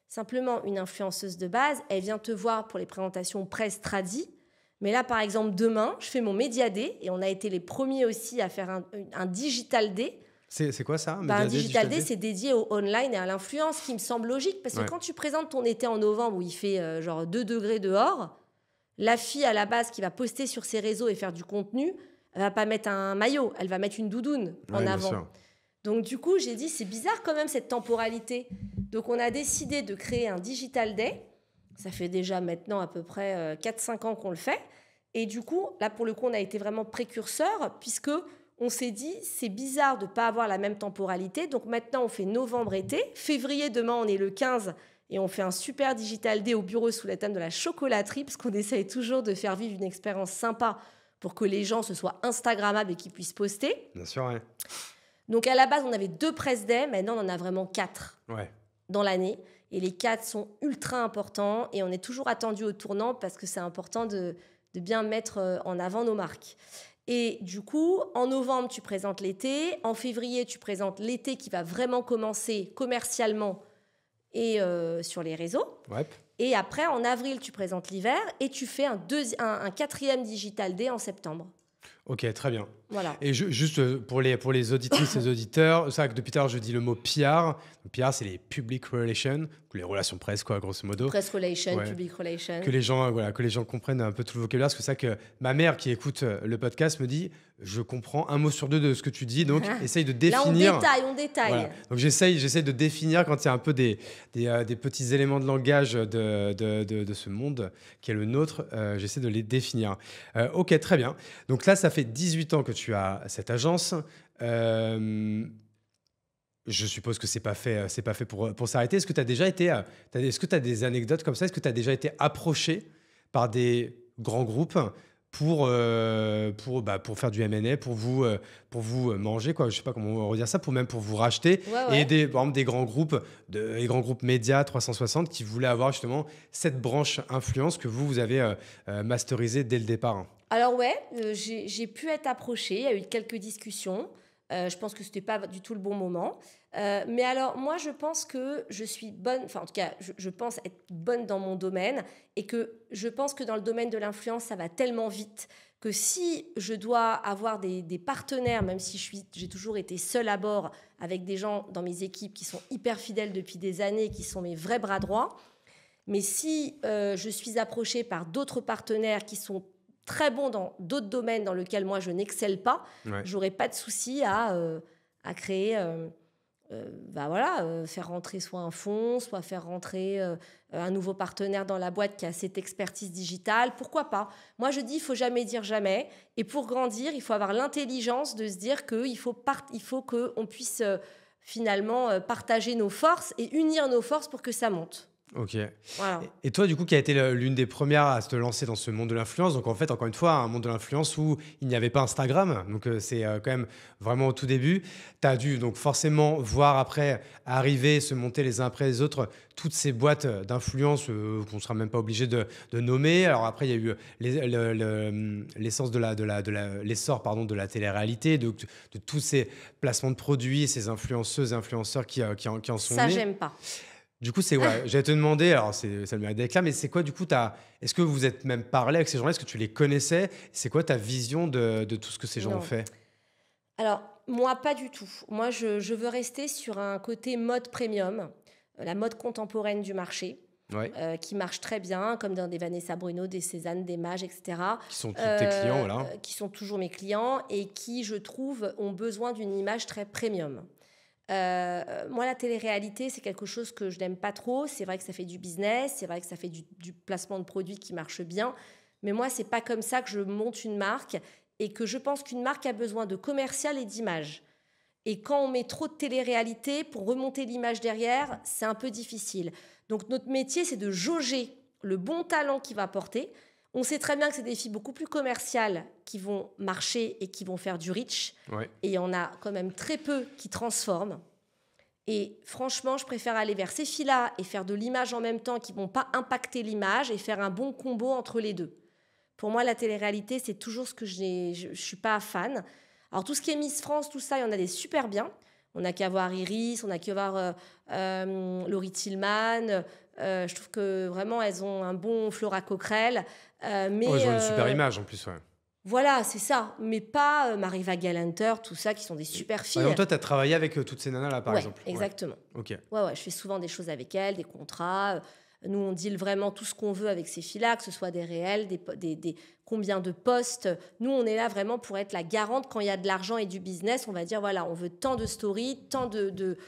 S2: Simplement, une influenceuse de base, elle vient te voir pour les présentations presse tradi. Mais là, par exemple, demain, je fais mon Média Day et on a été les premiers aussi à faire un Digital Day.
S1: C'est quoi ça,
S2: Un Digital Day, c'est dédié au online et à l'influence, qui me semble logique. Parce que quand tu présentes ton été en novembre où il fait genre 2 degrés dehors, la fille à la base qui va poster sur ses réseaux et faire du contenu, elle va pas mettre un maillot, elle va mettre une doudoune en avant. Bien sûr. Donc du coup, j'ai dit, c'est bizarre quand même cette temporalité. Donc on a décidé de créer un Digital Day. Ça fait déjà maintenant à peu près 4-5 ans qu'on le fait. Et du coup, là pour le coup, on a été vraiment précurseurs puisque on s'est dit, c'est bizarre de ne pas avoir la même temporalité. Donc maintenant, on fait novembre-été. Février, demain, on est le 15 et on fait un super Digital Day au bureau sous la thème de la chocolaterie parce qu'on essaye toujours de faire vivre une expérience sympa pour que les gens se soient Instagrammables et qu'ils puissent poster.
S1: Bien sûr, ouais.
S2: Donc à la base, on avait 2 press days. Maintenant, on en a vraiment 4 dans l'année. Et les 4 sont ultra importants et on est toujours attendu au tournant parce que c'est important de bien mettre en avant nos marques. Et du coup, en novembre, tu présentes l'été. En février, tu présentes l'été qui va vraiment commencer commercialement et sur les réseaux.
S1: Ouais.
S2: Et après, en avril, tu présentes l'hiver et tu fais un 4e Digital Day en septembre.
S1: Ok, très bien.
S2: Voilà.
S1: Et juste pour les auditrices et les auditeurs, c'est vrai que depuis tout à l'heure, je dis le mot PR. PR, c'est les public relations, les relations presse, quoi, grosso modo.
S2: Press relations, public relations.
S1: Que les gens comprennent un peu tout le vocabulaire. Parce que c'est ça que ma mère, qui écoute le podcast, me dit, je comprends un mot sur 2 de ce que tu dis, donc essaye de définir.
S2: Là, on détaille.
S1: Voilà. Donc j'essaye de définir quand il y a un peu des petits éléments de langage de ce monde qui est le nôtre, j'essaie de les définir. Ok, très bien. Donc là, ça fait 18 ans que tu as cette agence. Je suppose que c'est pas fait pour s'arrêter. Est-ce que tu as déjà été, est-ce que tu as des anecdotes comme ça? Est-ce que tu as déjà été approché par des grands groupes pour faire du M&A, pour vous manger, quoi, je sais pas comment on va redire ça, pour vous racheter, et par exemple des grands groupes, les grands groupes médias 360 qui voulaient avoir justement cette branche influence que vous avez masterisée dès le départ.
S2: Alors j'ai pu être approchée, il y a eu quelques discussions. Je pense que ce n'était pas du tout le bon moment. Mais alors, moi, je pense que je suis bonne, enfin, en tout cas, je pense être bonne dans mon domaine et que je pense que dans le domaine de l'influence, ça va tellement vite que si je dois avoir des partenaires, même si j'ai toujours été seule à bord avec des gens dans mes équipes qui sont hyper fidèles depuis des années, qui sont mes vrais bras droits, mais si je suis approchée par d'autres partenaires qui sont très bon dans d'autres domaines dans lesquels moi je n'excelle pas, j'aurais pas de souci à créer, faire rentrer soit un fonds, soit faire rentrer un nouveau partenaire dans la boîte qui a cette expertise digitale. Pourquoi pas? Moi je dis, il faut jamais dire jamais. Et pour grandir, il faut avoir l'intelligence de se dire qu'il faut qu'on puisse finalement partager nos forces et unir nos forces pour que ça monte.
S1: Ok.
S2: Voilà.
S1: Et toi, du coup, qui a été l'une des premières à te lancer dans ce monde de l'influence, donc en fait, encore une fois, un monde de l'influence où il n'y avait pas Instagram, donc c'est quand même vraiment au tout début. Tu as dû donc forcément voir après arriver, se monter les uns après les autres, toutes ces boîtes d'influence qu'on ne sera même pas obligé de nommer. Alors après, il y a eu l'essor de la télé-réalité, de tous ces placements de produits, ces influenceuses et influenceurs qui en sont nés.
S2: Ça, j'aime pas.
S1: Du coup, j'allais te demander, alors ça le mérite d'être là, mais c'est quoi du coup, est-ce que vous êtes même parlé avec ces gens-là? Est-ce que tu les connaissais? C'est quoi ta vision de tout ce que ces gens ont
S2: Non.
S1: fait?
S2: Alors, moi, pas du tout. Moi, je veux rester sur un côté mode premium, la mode contemporaine du marché,
S1: Ouais.
S2: qui marche très bien, comme dans des Vanessa Bruno, des Cézanne, des Maje, etc.
S1: Qui sont tous tes clients, voilà.
S2: Qui sont toujours mes clients et qui, je trouve, ont besoin d'une image très premium. Moi, la télé-réalité, c'est quelque chose que je n'aime pas trop. C'est vrai que ça fait du business, c'est vrai que ça fait du placement de produits qui marche bien. Mais moi, c'est pas comme ça que je monte une marque et que je pense qu'une marque a besoin de commercial et d'image. Et quand on met trop de télé-réalité, pour remonter l'image derrière, c'est un peu difficile. Donc notre métier, c'est de jauger le bon talent qu'il va porter. On sait très bien que c'est des filles beaucoup plus commerciales qui vont marcher et qui vont faire du reach.
S1: Ouais.
S2: Et il y en a quand même très peu qui transforment. Et franchement, je préfère aller vers ces filles-là et faire de l'image en même temps qui ne vont pas impacter l'image et faire un bon combo entre les deux. Pour moi, la télé-réalité, c'est toujours ce que je ne suis pas fan. Alors, tout ce qui est Miss France, tout ça, il y en a des super bien. On n'a qu'à voir Iris, on n'a qu'à voir Laurie Tillman. Je trouve que vraiment, elles ont un bon Flora Coquerel. Mais
S1: Ils ont une super image en plus, ouais.
S2: Voilà, c'est ça. Mais pas Mariva Galanter, tout ça, qui sont des super filles.
S1: Donc toi, tu as travaillé avec toutes ces nanas-là, par exemple?
S2: Exactement.
S1: Ok.
S2: Ouais, je fais souvent des choses avec elles, des contrats. Nous, on deal vraiment tout ce qu'on veut avec ces filles-là, que ce soit des réels, des combien de postes. Nous, on est là vraiment pour être la garante quand il y a de l'argent et du business. On va dire, voilà, on veut tant de stories, tant de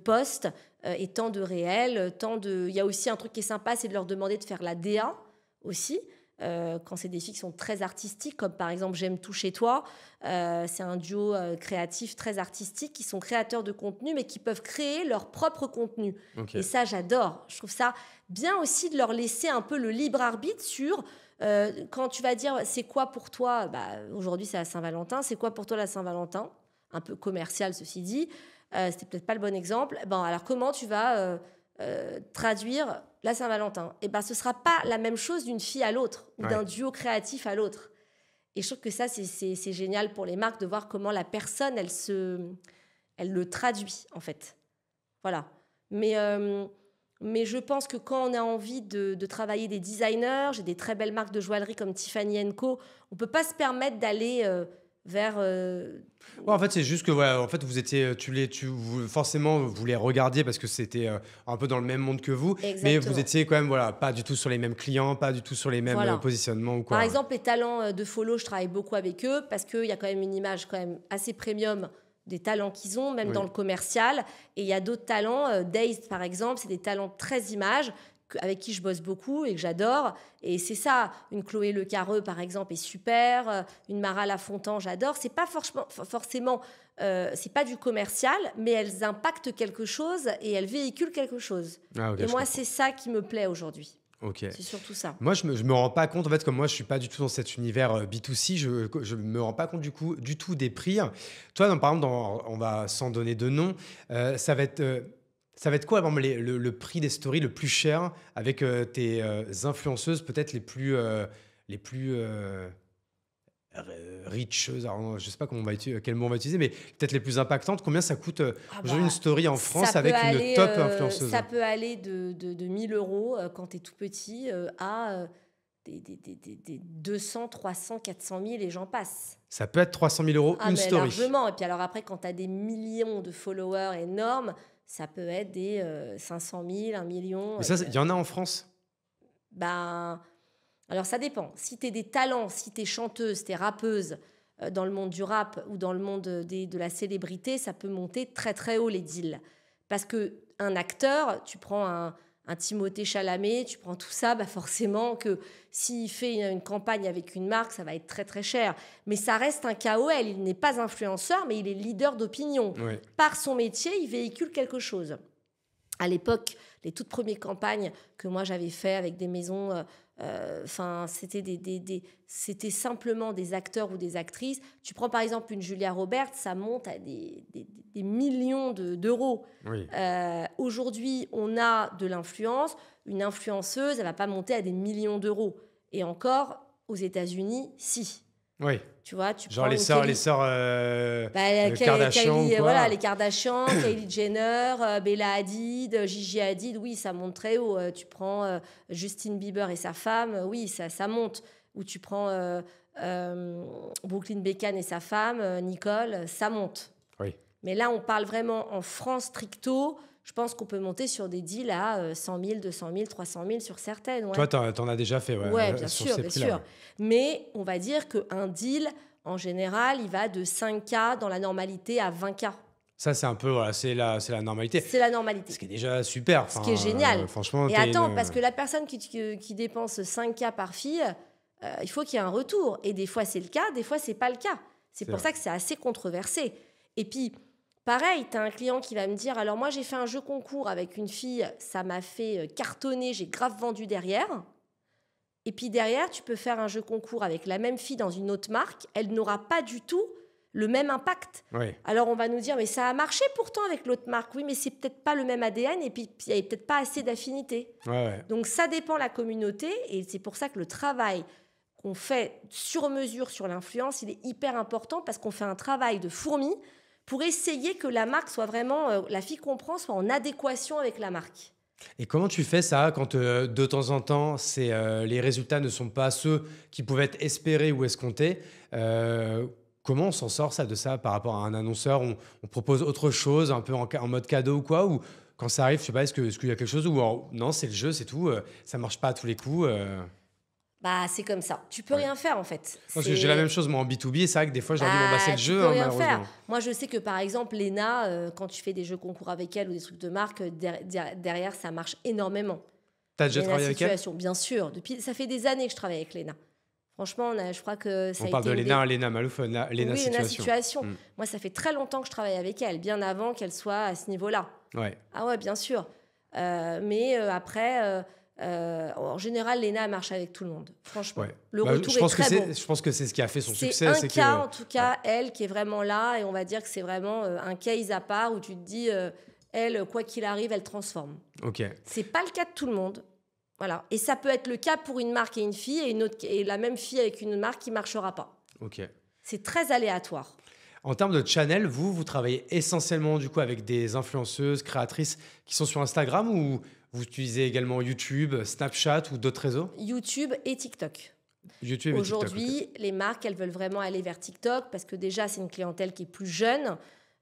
S2: postes et tant de réels. Il y a aussi un truc qui est sympa, c'est de leur demander de faire la DA aussi. Quand c'est des filles qui sont très artistiques, comme par exemple J'aime tout chez toi. C'est un duo créatif très artistique qui sont créateurs de contenu, mais qui peuvent créer leur propre contenu. Okay. Et ça, j'adore. Je trouve ça bien aussi de leur laisser un peu le libre arbitre sur quand tu vas dire c'est quoi pour toi, aujourd'hui c'est la Saint-Valentin, c'est quoi pour toi la Saint-Valentin? Un peu commercial, ceci dit. C'était peut-être pas le bon exemple. Alors comment tu vas traduire la Saint-Valentin? Et ce sera pas la même chose d'une fille à l'autre ou d'un duo créatif à l'autre. Et je trouve que ça, c'est génial pour les marques de voir comment la personne, elle le traduit, en fait. Voilà. Mais je pense que quand on a envie de travailler des designers, j'ai des très belles marques de joaillerie comme Tiffany & Co, on peut pas se permettre d'aller vers...
S1: en fait, c'est juste que voilà, en fait, vous étiez, forcément, vous les regardiez parce que c'était un peu dans le même monde que vous. Exactement. Mais vous étiez quand même pas du tout sur les mêmes clients, pas du tout sur les mêmes positionnements ou quoi.
S2: Par exemple, les talents de follow, je travaille beaucoup avec eux parce qu'il y a quand même une image quand même assez premium des talents qu'ils ont, même dans le commercial. Et il y a d'autres talents, Days par exemple, c'est des talents très images avec qui je bosse beaucoup et que j'adore. Et c'est ça, une Chloé Le Carreux, par exemple, est super. Une Mara Lafontaine, j'adore. C'est pas forcément c'est pas du commercial, mais elles impactent quelque chose et elles véhiculent quelque chose. Et moi, c'est ça qui me plaît aujourd'hui.
S1: Okay.
S2: C'est surtout ça.
S1: Moi, je me rends pas compte, en fait, comme moi, je suis pas du tout dans cet univers B2C, je me rends pas compte du tout des prix. Toi, par exemple, on va sans donner de nom, ça va être quoi, par exemple, le prix des stories le plus cher avec tes influenceuses peut-être les plus richeuses, alors, je sais pas quel mot on va utiliser, mais peut-être les plus impactantes. Combien ça coûte aujourd'hui une story en France avec une top influenceuse?
S2: Ça peut aller de 1000 € quand tu es tout petit à des 200, 300, 400 000 et j'en passe.
S1: Ça peut être 300 000 € une story.
S2: Largement. Et puis alors après, quand tu as des millions de followers énormes, ça peut être des 500 000, 1 million.
S1: Mais ça, il y en a en France?
S2: Alors ça dépend. Si tu es des talents, si tu es chanteuse, tu es rappeuse dans le monde du rap ou dans le monde de la célébrité, ça peut monter très très haut les deals. Parce qu'un acteur, tu prends un Timothée Chalamet, tu prends tout ça, forcément que s'il fait une campagne avec une marque, ça va être très très cher. Mais ça reste un KOL, il n'est pas influenceur, mais il est leader d'opinion. Oui. Par son métier, il véhicule quelque chose. À l'époque, les toutes premières campagnes que moi j'avais fait avec des maisons, c'était simplement des acteurs ou des actrices. Tu prends par exemple une Julia Roberts, ça monte à des millions d'euros. Oui. Aujourd'hui, on a de l'influence. Une influenceuse, elle ne va pas monter à des millions d'euros. Et encore, aux États-Unis, si.
S1: Oui.
S2: Tu vois, tu
S1: Genre
S2: prends une Kelly-
S1: les sœurs Kardashian ou
S2: Kylie,
S1: quoi.
S2: voilà, les Kardashian, Kylie Jenner, Bella Hadid, Gigi Hadid, oui, ça monte très haut. Tu prends Justin Bieber et sa femme, oui, ça monte. Ou tu prends Brooklyn Beckham et sa femme, Nicole, ça monte.
S1: Oui.
S2: Mais là, on parle vraiment en France stricto. Je pense qu'on peut monter sur des deals à 100 000, 200 000, 300 000 sur certaines. Ouais.
S1: Toi, t'en as déjà fait,
S2: Ouais, bien
S1: sur
S2: sûr,
S1: ces
S2: bien
S1: prix-là,
S2: sûr.
S1: ouais.
S2: Mais on va dire qu'un deal, en général, il va de 5K dans la normalité à 20K.
S1: Ça, c'est un peu, voilà, c'est la normalité.
S2: C'est la normalité.
S1: Ce qui est déjà super.
S2: Ce qui est génial.
S1: Franchement,
S2: Et
S1: t'es
S2: attends, parce que la personne qui dépense 5K par fille, il faut qu'il y ait un retour. Et des fois, c'est le cas, des fois, c'est pas le cas. C'est pour
S1: vrai.
S2: ça que c'est assez controversé. Et puis, pareil, tu as un client qui va me dire, alors moi, j'ai fait un jeu concours avec une fille, ça m'a fait cartonner, j'ai grave vendu derrière. Et puis derrière, tu peux faire un jeu concours avec la même fille dans une autre marque, elle n'aura pas du tout le même impact.
S1: Oui.
S2: Alors on va nous dire, mais ça a marché pourtant avec l'autre marque. Oui, mais c'est peut-être pas le même ADN et puis il n'y avait peut-être pas assez d'affinité.
S1: Ouais.
S2: Donc ça dépend de la communauté et c'est pour ça que le travail qu'on fait sur mesure sur l'influence, il est hyper important parce qu'on fait un travail de fourmi pour essayer que la marque soit vraiment, la fille qu'on prend soit en adéquation avec la marque.
S1: Et comment tu fais ça quand de temps en temps, les résultats ne sont pas ceux qui pouvaient être espérés ou escomptés comment on s'en sort de ça par rapport à un annonceur on propose autre chose, un peu en mode cadeau ou quoi ou quand ça arrive, je sais pas, est-ce qu'il y a quelque chose où non, c'est le jeu, c'est tout, ça marche pas à tous les coups
S2: Bah, c'est comme ça. Tu peux rien faire, en fait.
S1: Parce que j'ai la même chose, moi, en B2B. Et c'est vrai que des fois, je leur dis, bon, bah, c'est le
S2: tu
S1: jeu,
S2: peux
S1: hein,
S2: rien
S1: malheureusement.
S2: faire. Moi, je sais que, par exemple, Léna, quand tu fais des jeux concours avec elle ou des trucs de marque, derrière, ça marche énormément.
S1: T'as déjà travaillé avec elle?
S2: Bien sûr. Ça fait des années que je travaille avec Léna. Franchement, je crois que ça a été...
S1: On parle de Léna Malouf, Léna
S2: oui,
S1: Situation.
S2: Léna Situation. Moi, ça fait très longtemps que je travaille avec elle, bien avant qu'elle soit à ce niveau-là.
S1: Ouais.
S2: Ah ouais, bien sûr. Mais après... en général, Léna marche avec tout le monde. Franchement, le retour est très bon.
S1: Je pense que c'est ce qui a fait son succès.
S2: C'est un cas, en tout cas, elle qui est vraiment là. Et on va dire que c'est vraiment un case à part où tu te dis, elle, quoi qu'il arrive, elle transforme.
S1: Ok.
S2: C'est pas le cas de tout le monde. Voilà. Et ça peut être le cas pour une marque et une fille, et la même fille avec une marque qui ne marchera pas.
S1: Ok.
S2: C'est très aléatoire.
S1: En termes de channel, vous travaillez essentiellement du coup avec des influenceuses, créatrices qui sont sur Instagram ou vous utilisez également YouTube, Snapchat ou d'autres réseaux?
S2: YouTube et TikTok.
S1: YouTube et
S2: Aujourd'hui,
S1: TikTok,
S2: les marques, elles veulent vraiment aller vers TikTok parce que déjà, c'est une clientèle qui est plus jeune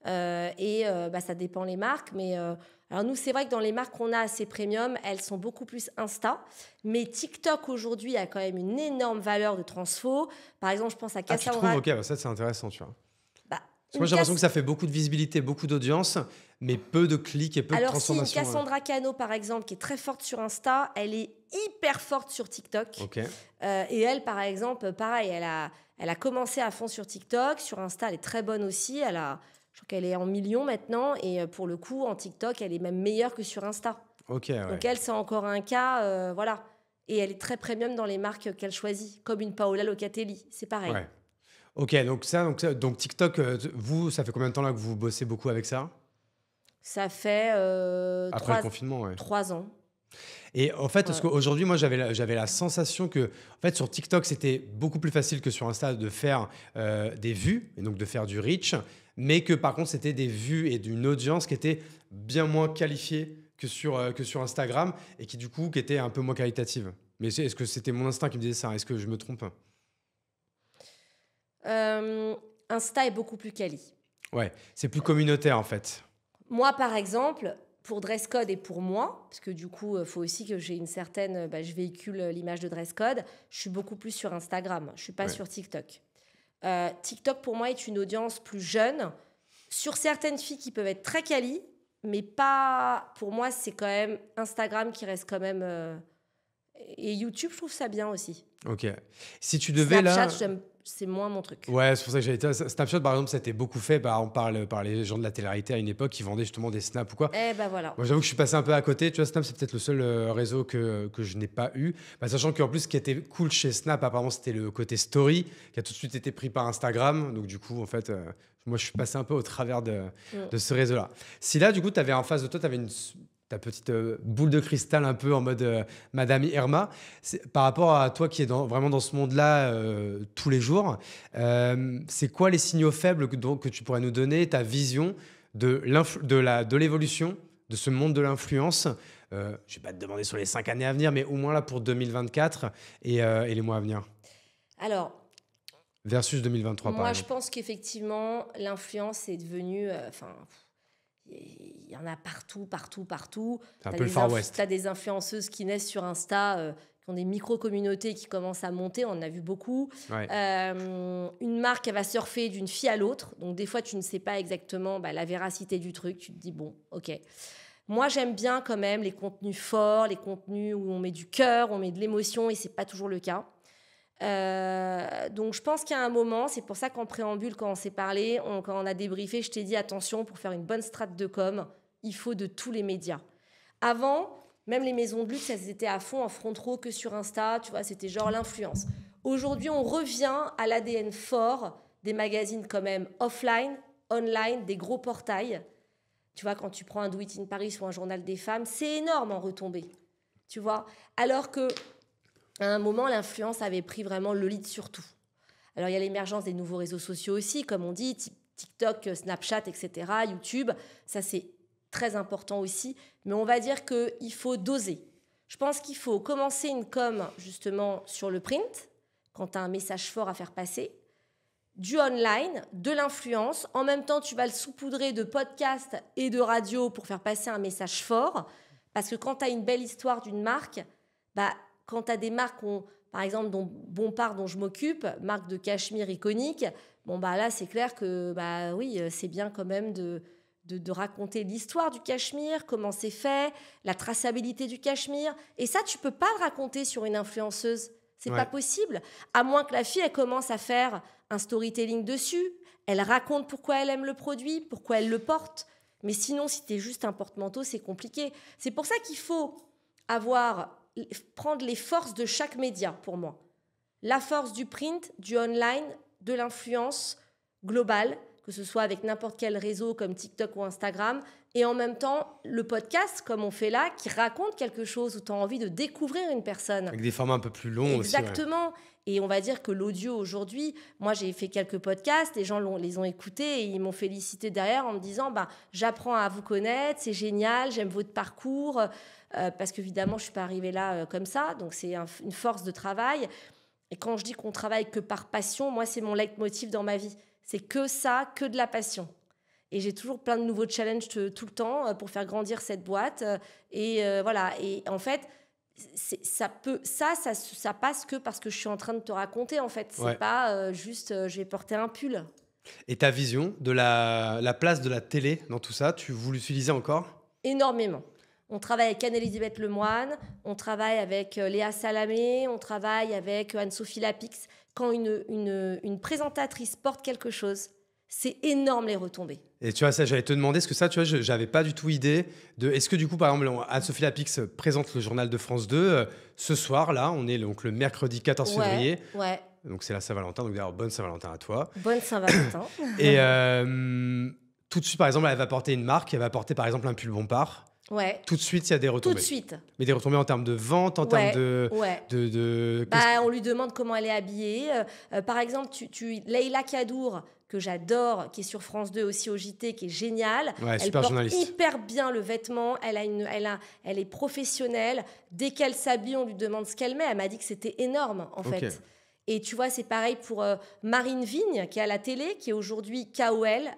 S2: et ça dépend les marques. Mais alors nous, c'est vrai que dans les marques qu'on a assez premium, elles sont beaucoup plus Insta. Mais TikTok aujourd'hui a quand même une énorme valeur de transfo. Par exemple, je pense à Cassandra.
S1: Ah, tu trouves? Ok, ça c'est intéressant, tu vois.
S2: Bah,
S1: moi, j'ai l'impression que ça fait beaucoup de visibilité, beaucoup d'audience, mais peu de clics et peu de transformations.
S2: Alors, si Cassandra Cano, par exemple, qui est très forte sur Insta, elle est hyper forte sur TikTok.
S1: Okay.
S2: Et elle, par exemple, pareil, elle a commencé à fond sur TikTok. Sur Insta, elle est très bonne aussi. Je crois qu'elle est en millions maintenant. Et pour le coup, en TikTok, elle est même meilleure que sur Insta.
S1: Okay, ouais.
S2: Donc, elle, c'est encore un cas. Voilà. Et elle est très premium dans les marques qu'elle choisit, comme une Paola Locatelli. C'est pareil.
S1: Ouais. Ok, donc TikTok, vous, ça fait combien de temps là que vous bossez beaucoup avec ça?
S2: Ça fait
S1: après le confinement,
S2: 3 ans.
S1: Et en fait, parce qu'aujourd'hui, moi, j'avais la sensation que, en fait, sur TikTok, c'était beaucoup plus facile que sur Insta de faire des vues et donc de faire du reach, mais que par contre, c'était des vues et d'une audience qui était bien moins qualifiée que sur Instagram et qui du coup, qui était un peu moins qualitative. Mais est-ce que c'était mon instinct qui me disait ça? Est-ce que je me trompe?
S2: Insta est beaucoup plus quali.
S1: Ouais, c'est plus communautaire en fait.
S2: Moi, par exemple, pour dress code et pour moi, parce que du coup, il faut aussi que j'ai une certaine... je véhicule l'image de dress code, je suis beaucoup plus sur Instagram. Je ne suis pas sur TikTok. TikTok, pour moi, est une audience plus jeune. Sur certaines filles qui peuvent être très quali, mais pas... Pour moi, c'est quand même Instagram qui reste quand même... Et YouTube, je trouve ça bien aussi.
S1: Ok. Si tu devais
S2: Snapchat, c'est moins mon truc.
S1: Ouais, c'est pour ça que j'allais dire. Snapchat, par exemple, ça a été beaucoup fait par les gens de la télé-réalité à une époque qui vendaient justement des snaps ou quoi.
S2: Eh ben voilà.
S1: Moi, j'avoue que je suis passé un peu à côté. Tu vois, Snap, c'est peut-être le seul réseau que je n'ai pas eu. Sachant qu'en plus, ce qui était cool chez Snap, apparemment, c'était le côté story qui a tout de suite été pris par Instagram. Donc, du coup, en fait, moi, je suis passé un peu au travers de ce réseau-là. Si là, du coup, tu avais en face de toi, tu avais ta petite boule de cristal un peu en mode Madame Irma. Par rapport à toi qui es vraiment dans ce monde-là tous les jours, c'est quoi les signaux faibles que tu pourrais nous donner, ta vision de l'évolution de ce monde de l'influence? Je ne vais pas te demander sur les 5 années à venir, mais au moins là pour 2024 et les mois à venir.
S2: Alors,
S1: versus 2023,
S2: moi, je pense qu'effectivement, l'influence est devenue... il y en a partout.
S1: C'est un peu le Far West.
S2: Tu as des influenceuses qui naissent sur Insta, qui ont des micro-communautés qui commencent à monter. On en a vu beaucoup.
S1: Ouais.
S2: Une marque, elle va surfer d'une fille à l'autre. Donc, des fois, tu ne sais pas exactement la véracité du truc. Tu te dis, bon, OK. Moi, j'aime bien quand même les contenus forts, les contenus où on met du cœur, on met de l'émotion, et ce n'est pas toujours le cas. Donc je pense qu'il y a un moment, c'est pour ça qu'en préambule, quand on s'est parlé, quand on a débriefé, je t'ai dit attention, pour faire une bonne strate de com, il faut de tous les médias. Avant, même les maisons de luxe, elles étaient à fond en front row que sur Insta, tu vois, c'était genre l'influence. Aujourd'hui, on revient à l'ADN fort des magazines quand même offline, online, des gros portails. Tu vois, quand tu prends un Do It in Paris ou un journal des femmes, c'est énorme en retombée, tu vois. Alors que à un moment, l'influence avait pris vraiment le lead sur tout. Alors, il y a l'émergence des nouveaux réseaux sociaux aussi, comme on dit, TikTok, Snapchat, etc., YouTube. Ça, c'est très important aussi. Mais on va dire qu'il faut doser. Je pense qu'il faut commencer une com, justement, sur le print, quand tu as un message fort à faire passer, du online, de l'influence. En même temps, tu vas le saupoudrer de podcasts et de radio pour faire passer un message fort. Parce que quand tu as une belle histoire d'une marque, quand tu as des marques, par exemple, dont Bompard, dont je m'occupe, marque de cachemire iconique, là, c'est clair que, oui, c'est bien quand même de raconter l'histoire du cachemire, comment c'est fait, la traçabilité du cachemire. Et ça, tu peux pas le raconter sur une influenceuse. C'est pas possible. À moins que la fille, elle commence à faire un storytelling dessus. Elle raconte pourquoi elle aime le produit, pourquoi elle le porte. Mais sinon, si tu es juste un porte-manteau, c'est compliqué. C'est pour ça qu'il faut prendre les forces de chaque média, pour moi. La force du print, du online, de l'influence globale, que ce soit avec n'importe quel réseau comme TikTok ou Instagram, et en même temps, le podcast, comme on fait là, qui raconte quelque chose où tu as envie de découvrir une personne.
S1: Avec des formats un peu plus longs aussi.
S2: Exactement. Et on va dire que l'audio aujourd'hui, moi j'ai fait quelques podcasts, les gens les ont écoutés et ils m'ont félicité derrière en me disant j'apprends à vous connaître, c'est génial, j'aime votre parcours, parce qu'évidemment je ne suis pas arrivée là comme ça, donc c'est une force de travail. Et quand je dis qu'on travaille que par passion, moi c'est mon leitmotiv dans ma vie. C'est que ça, que de la passion. Et j'ai toujours plein de nouveaux challenges tout le temps pour faire grandir cette boîte. Voilà. Et en fait, ça passe que parce que je suis en train de te raconter, en fait. C'est pas juste je vais porter un pull.
S1: Et ta vision de la place de la télé dans tout ça, vous l'utilisez encore?
S2: Énormément. On travaille avec Anne-Elisabeth Lemoine, on travaille avec Léa Salamé, on travaille avec Anne-Sophie Lapix. Quand une présentatrice porte quelque chose, c'est énorme les retombées.
S1: Et tu vois, ça, j'allais te demander, parce que ça, tu vois, j'avais pas du tout idée de... Est-ce que du coup, par exemple, Anne-Sophie Lapix présente le journal de France 2 ce soir, là, on est donc le mercredi 14 février.
S2: Ouais.
S1: Donc c'est la Saint-Valentin, donc d'ailleurs, bonne Saint-Valentin à toi.
S2: Bonne Saint-Valentin.
S1: Et tout de suite, par exemple, elle va porter une marque, elle va porter par exemple un pull Bompard.
S2: Ouais.
S1: Tout de suite, il y a des retombées.
S2: Tout de suite.
S1: Mais des retombées en termes de vente, en termes de...
S2: On lui demande comment elle est habillée. Par exemple, Leïla Kadour, que j'adore, qui est sur France 2 aussi au JT, qui est géniale.
S1: Ouais,
S2: elle
S1: super
S2: porte
S1: journaliste.
S2: hyper bien le vêtement. Elle est professionnelle. Dès qu'elle s'habille, on lui demande ce qu'elle met. Elle m'a dit que c'était énorme, en fait. Et tu vois, c'est pareil pour Marine Vigne, qui est à la télé, qui est aujourd'hui KOL,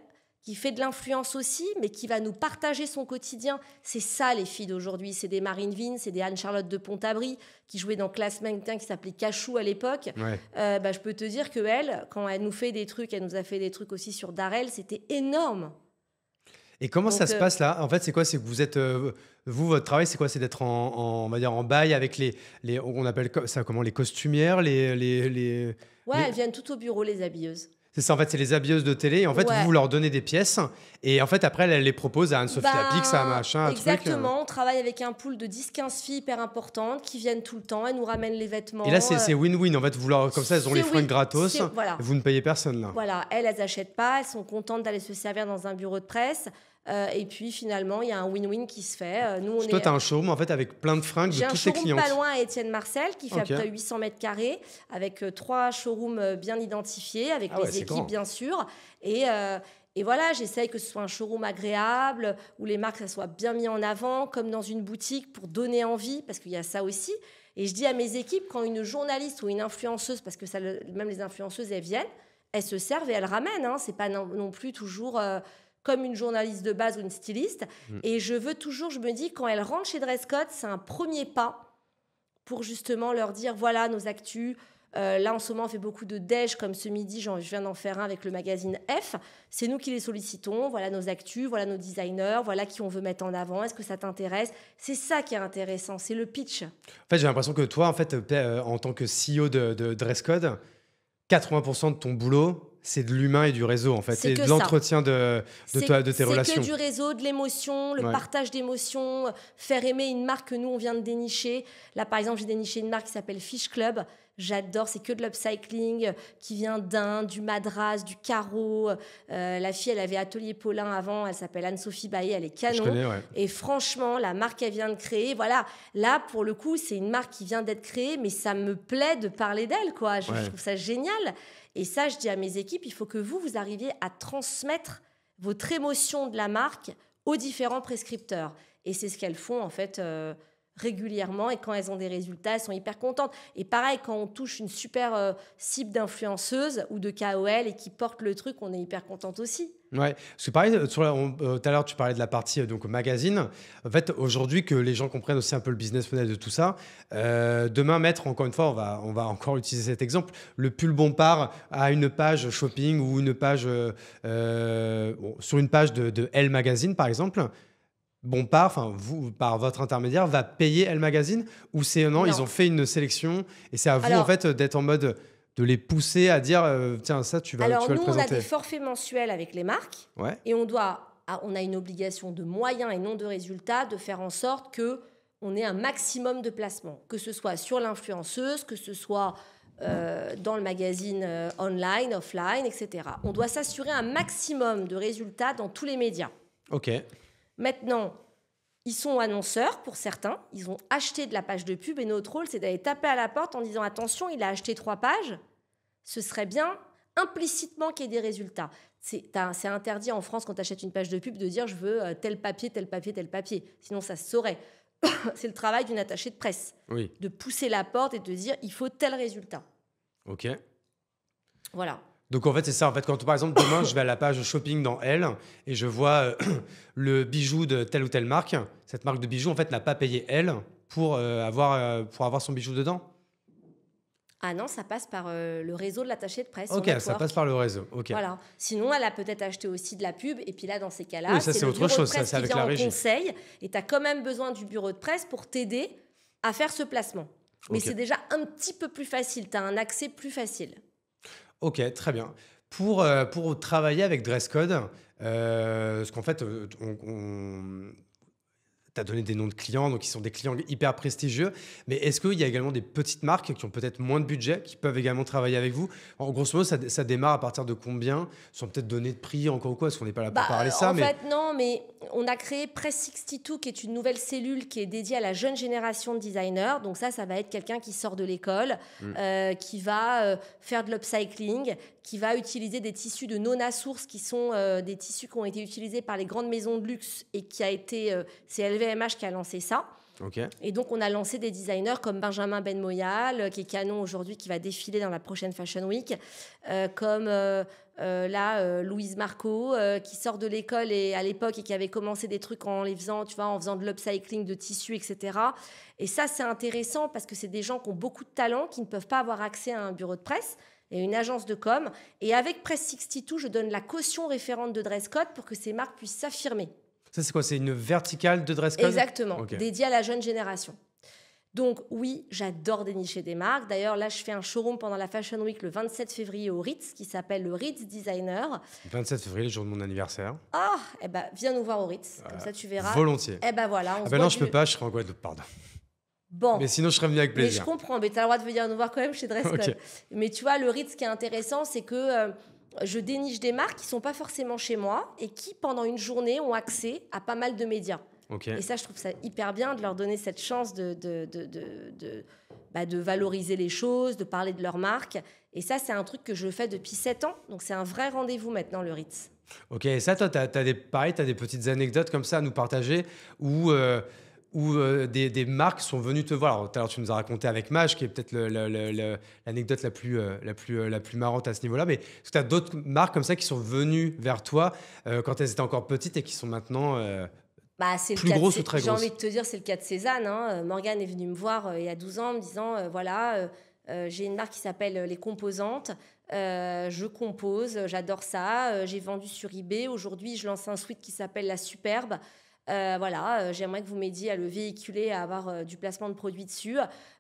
S2: qui fait de l'influence aussi, mais qui va nous partager son quotidien. C'est ça, les filles d'aujourd'hui. C'est des Marine Vigne, c'est des Anne-Charlotte de Pontabry, qui jouaient dans Classe Mannequin, qui s'appelait Cachou à l'époque.
S1: Ouais.
S2: Je peux te dire qu'elle, quand elle nous fait des trucs, elle nous a fait des trucs aussi sur Darel, c'était énorme.
S1: Et comment ça se passe là? En fait, c'est quoi? C'est que vous êtes... vous, votre travail, c'est quoi? C'est d'être on va dire en bail avec les on appelle ça comment? Les costumières,
S2: elles viennent tout au bureau, les habilleuses.
S1: C'est ça, en fait, c'est les habilleuses de télé. Et en fait, vous leur donnez des pièces. Et en fait, après, elle les propose à Anne-Sophie Lapix, à machin, un truc.
S2: Exactement. On travaille avec un pool de 10-15 filles hyper importantes qui viennent tout le temps. Elles nous ramènent les vêtements.
S1: Et là, c'est win-win. En fait, comme ça, elles ont les fringues gratos.
S2: Voilà.
S1: Vous ne payez personne, là.
S2: Voilà. Elles n'achètent pas. Elles sont contentes d'aller se servir dans un bureau de presse. Et puis finalement, il y a un win-win qui se fait. Nous,
S1: Toi, tu as un showroom en fait avec plein de fringues de toutes tes clientes.
S2: J'ai un showroom pas loin à Étienne Marcel qui fait à peu près 800 mètres carrés avec 3 showrooms bien identifiés, avec les équipes bien sûr. Et voilà, j'essaye que ce soit un showroom agréable, où les marques ça soit bien mis en avant, comme dans une boutique, pour donner envie, parce qu'il y a ça aussi. Et je dis à mes équipes, quand une journaliste ou une influenceuse, parce que même les influenceuses, elles viennent, elles se servent et elles ramènent. Hein. C'est pas non plus toujours comme une journaliste de base ou une styliste. Et je me dis, quand elles rentrent chez Dresscode, c'est un premier pas pour justement leur dire, voilà nos actus. Là, en ce moment, on fait beaucoup de déj, comme ce midi, je viens d'en faire un avec le magazine F. C'est nous qui les sollicitons. Voilà nos actus, voilà nos designers, voilà qui on veut mettre en avant. Est-ce que ça t'intéresse? C'est ça qui est intéressant, c'est le pitch.
S1: En fait, j'ai l'impression que toi, en fait, en tant que CEO de Dresscode, 80% de ton boulot, c'est de l'humain et du réseau, en fait, et de l'entretien de tes relations.
S2: C'est que du réseau, de l'émotion, le partage d'émotions, faire aimer une marque que nous, on vient de dénicher. Là, par exemple, j'ai déniché une marque qui s'appelle Fish Club. J'adore, c'est que de l'upcycling qui vient d'Inde, du madras, du carreau. La fille, elle avait Atelier Paulin avant, elle s'appelle Anne-Sophie Baillet, elle est canon.
S1: Je connais, ouais.
S2: Et franchement, la marque qu'elle vient de créer, voilà, là, pour le coup, c'est une marque qui vient d'être créée, mais ça me plaît de parler d'elle, quoi. Je trouve ça génial. Et ça, je dis à mes équipes, il faut que vous arriviez à transmettre votre émotion de la marque aux différents prescripteurs. Et c'est ce qu'elles font, en fait, régulièrement. Et quand elles ont des résultats, elles sont hyper contentes. Et pareil, quand on touche une super cible d'influenceuse ou de KOL et qui porte le truc, on est hyper contente aussi.
S1: Ouais, parce que pareil, tout à l'heure, tu parlais de la partie donc magazine. En fait, aujourd'hui, que les gens comprennent aussi un peu le business model de tout ça. Demain, mettre, encore une fois, on va encore utiliser cet exemple, le pull Bompard à une page shopping ou une page sur une page de Elle Magazine, par exemple. Bompard, enfin vous, par votre intermédiaire, va payer Elle Magazine, ou c'est non, ils ont fait une sélection et c'est à vous en fait d'être en mode de les pousser à dire tiens, ça tu vas le présenter.
S2: Alors nous, on a des forfaits mensuels avec les marques et on a une obligation de moyens et non de résultats de faire en sorte qu'on ait un maximum de placements, que ce soit sur l'influenceuse, que ce soit dans le magazine online, offline, etc. On doit s'assurer un maximum de résultats dans tous les médias.
S1: Ok.
S2: Maintenant, ils sont annonceurs pour certains, ils ont acheté de la page de pub et notre rôle, c'est d'aller taper à la porte en disant attention, il a acheté 3 pages, ce serait bien implicitement qu'il y ait des résultats. C'est interdit en France quand tu achètes une page de pub de dire je veux tel papier, tel papier, tel papier. Sinon, ça se saurait. C'est le travail d'une attachée de presse.
S1: Oui.
S2: De pousser la porte et de dire il faut tel résultat.
S1: Ok.
S2: Voilà.
S1: Donc en fait, c'est ça. En fait, quand par exemple demain, je vais à la page shopping dans Elle et je vois le bijou de telle ou telle marque, cette marque de bijoux en fait n'a pas payé Elle pour avoir son bijou dedans.
S2: Ah non, ça passe par le réseau de l'attaché de presse.
S1: Ok, ça passe par le réseau. Okay.
S2: Voilà. Sinon, elle a peut-être aché aussi de la pub. Et puis là, dans ces cas-là,
S1: oui, ça, c'est autre chose. Ça, c'est avec la régie.
S2: Conseil, et tu as quand même besoin du bureau de presse pour t'aider à faire ce placement. Mais c'est déjà un petit peu plus facile. Tu as un accès plus facile.
S1: Ok, très bien. Pour travailler avec Dresscode, parce qu'en fait, tu as donné des noms de clients, donc ils sont des clients hyper prestigieux. Mais est-ce qu'il y a également des petites marques qui ont peut-être moins de budget, qui peuvent également travailler avec vous? En grosso modo, ça démarre à partir de combien? Sans peut-être donner de prix encore ou quoi, parce qu'on n'est pas là pour parler ça.
S2: En fait, non, mais on a créé Press62, qui est une nouvelle cellule qui est dédiée à la jeune génération de designers. Donc ça va être quelqu'un qui sort de l'école, qui va faire de l'upcycling, qui va utiliser des tissus de Nona Source, qui sont des tissus qui ont été utilisés par les grandes maisons de luxe et qui a été... c'est LVMH qui a lancé ça.
S1: Okay.
S2: Et donc, on a lancé des designers comme Benjamin Benmoyal, qui est canon aujourd'hui, qui va défiler dans la prochaine Fashion Week, comme Louise Marco, qui sort de l'école et à l'époque et qui avait commencé des trucs en les faisant, tu vois, en faisant de l'upcycling de tissus, etc. Et ça, c'est intéressant parce que c'est des gens qui ont beaucoup de talent, qui ne peuvent pas avoir accès à un bureau de presse et une agence de com. Et avec Press62, je donne la caution référente de Dresscode pour que ces marques puissent s'affirmer.
S1: Ça, c'est quoi? C'est une verticale de Dresscode?
S2: Exactement, dédiée à la jeune génération. Donc oui, j'adore dénicher des marques. D'ailleurs, là, je fais un showroom pendant la Fashion Week le 27 février au Ritz, qui s'appelle le Ritz Designer.
S1: 27 février, le jour de mon anniversaire.
S2: Ah, eh ben, viens nous voir au Ritz, comme ça tu verras.
S1: Volontiers.
S2: Eh ben voilà.
S1: Non, je peux pas, je serai en Guadeloupe, pardon.
S2: Bon.
S1: Mais sinon, je serais venu avec plaisir.
S2: Mais je comprends, mais tu as le droit de venir nous voir quand même chez Dresscode. Okay. Mais tu vois, le Ritz, ce qui est intéressant, c'est que je déniche des marques qui ne sont pas forcément chez moi et qui, pendant une journée, ont accès à pas mal de médias.
S1: Okay.
S2: Et ça, je trouve ça hyper bien de leur donner cette chance de valoriser les choses, de parler de leur marque. Et ça, c'est un truc que je fais depuis 7 ans. Donc, c'est un vrai rendez-vous maintenant, le Ritz.
S1: Ok, et ça, toi, tu as des petites anecdotes comme ça à nous partager où des marques sont venues te voir. Alors, tout à l'heure, tu nous as raconté avec Maj, qui est peut-être l'anecdote la plus marrante à ce niveau-là. Mais est-ce que tu as d'autres marques comme ça qui sont venues vers toi quand elles étaient encore petites et qui sont maintenant
S2: C'est
S1: plus grosses ou très grosses?
S2: J'ai envie de te dire, c'est le cas de Cézanne. Hein. Morgane est venue me voir il y a 12 ans en me disant, j'ai une marque qui s'appelle Les Composantes. Je compose, j'adore ça. J'ai vendu sur eBay. Aujourd'hui, je lance un suite qui s'appelle La Superbe. J'aimerais que vous m'aidiez à le véhiculer, à avoir du placement de produits dessus.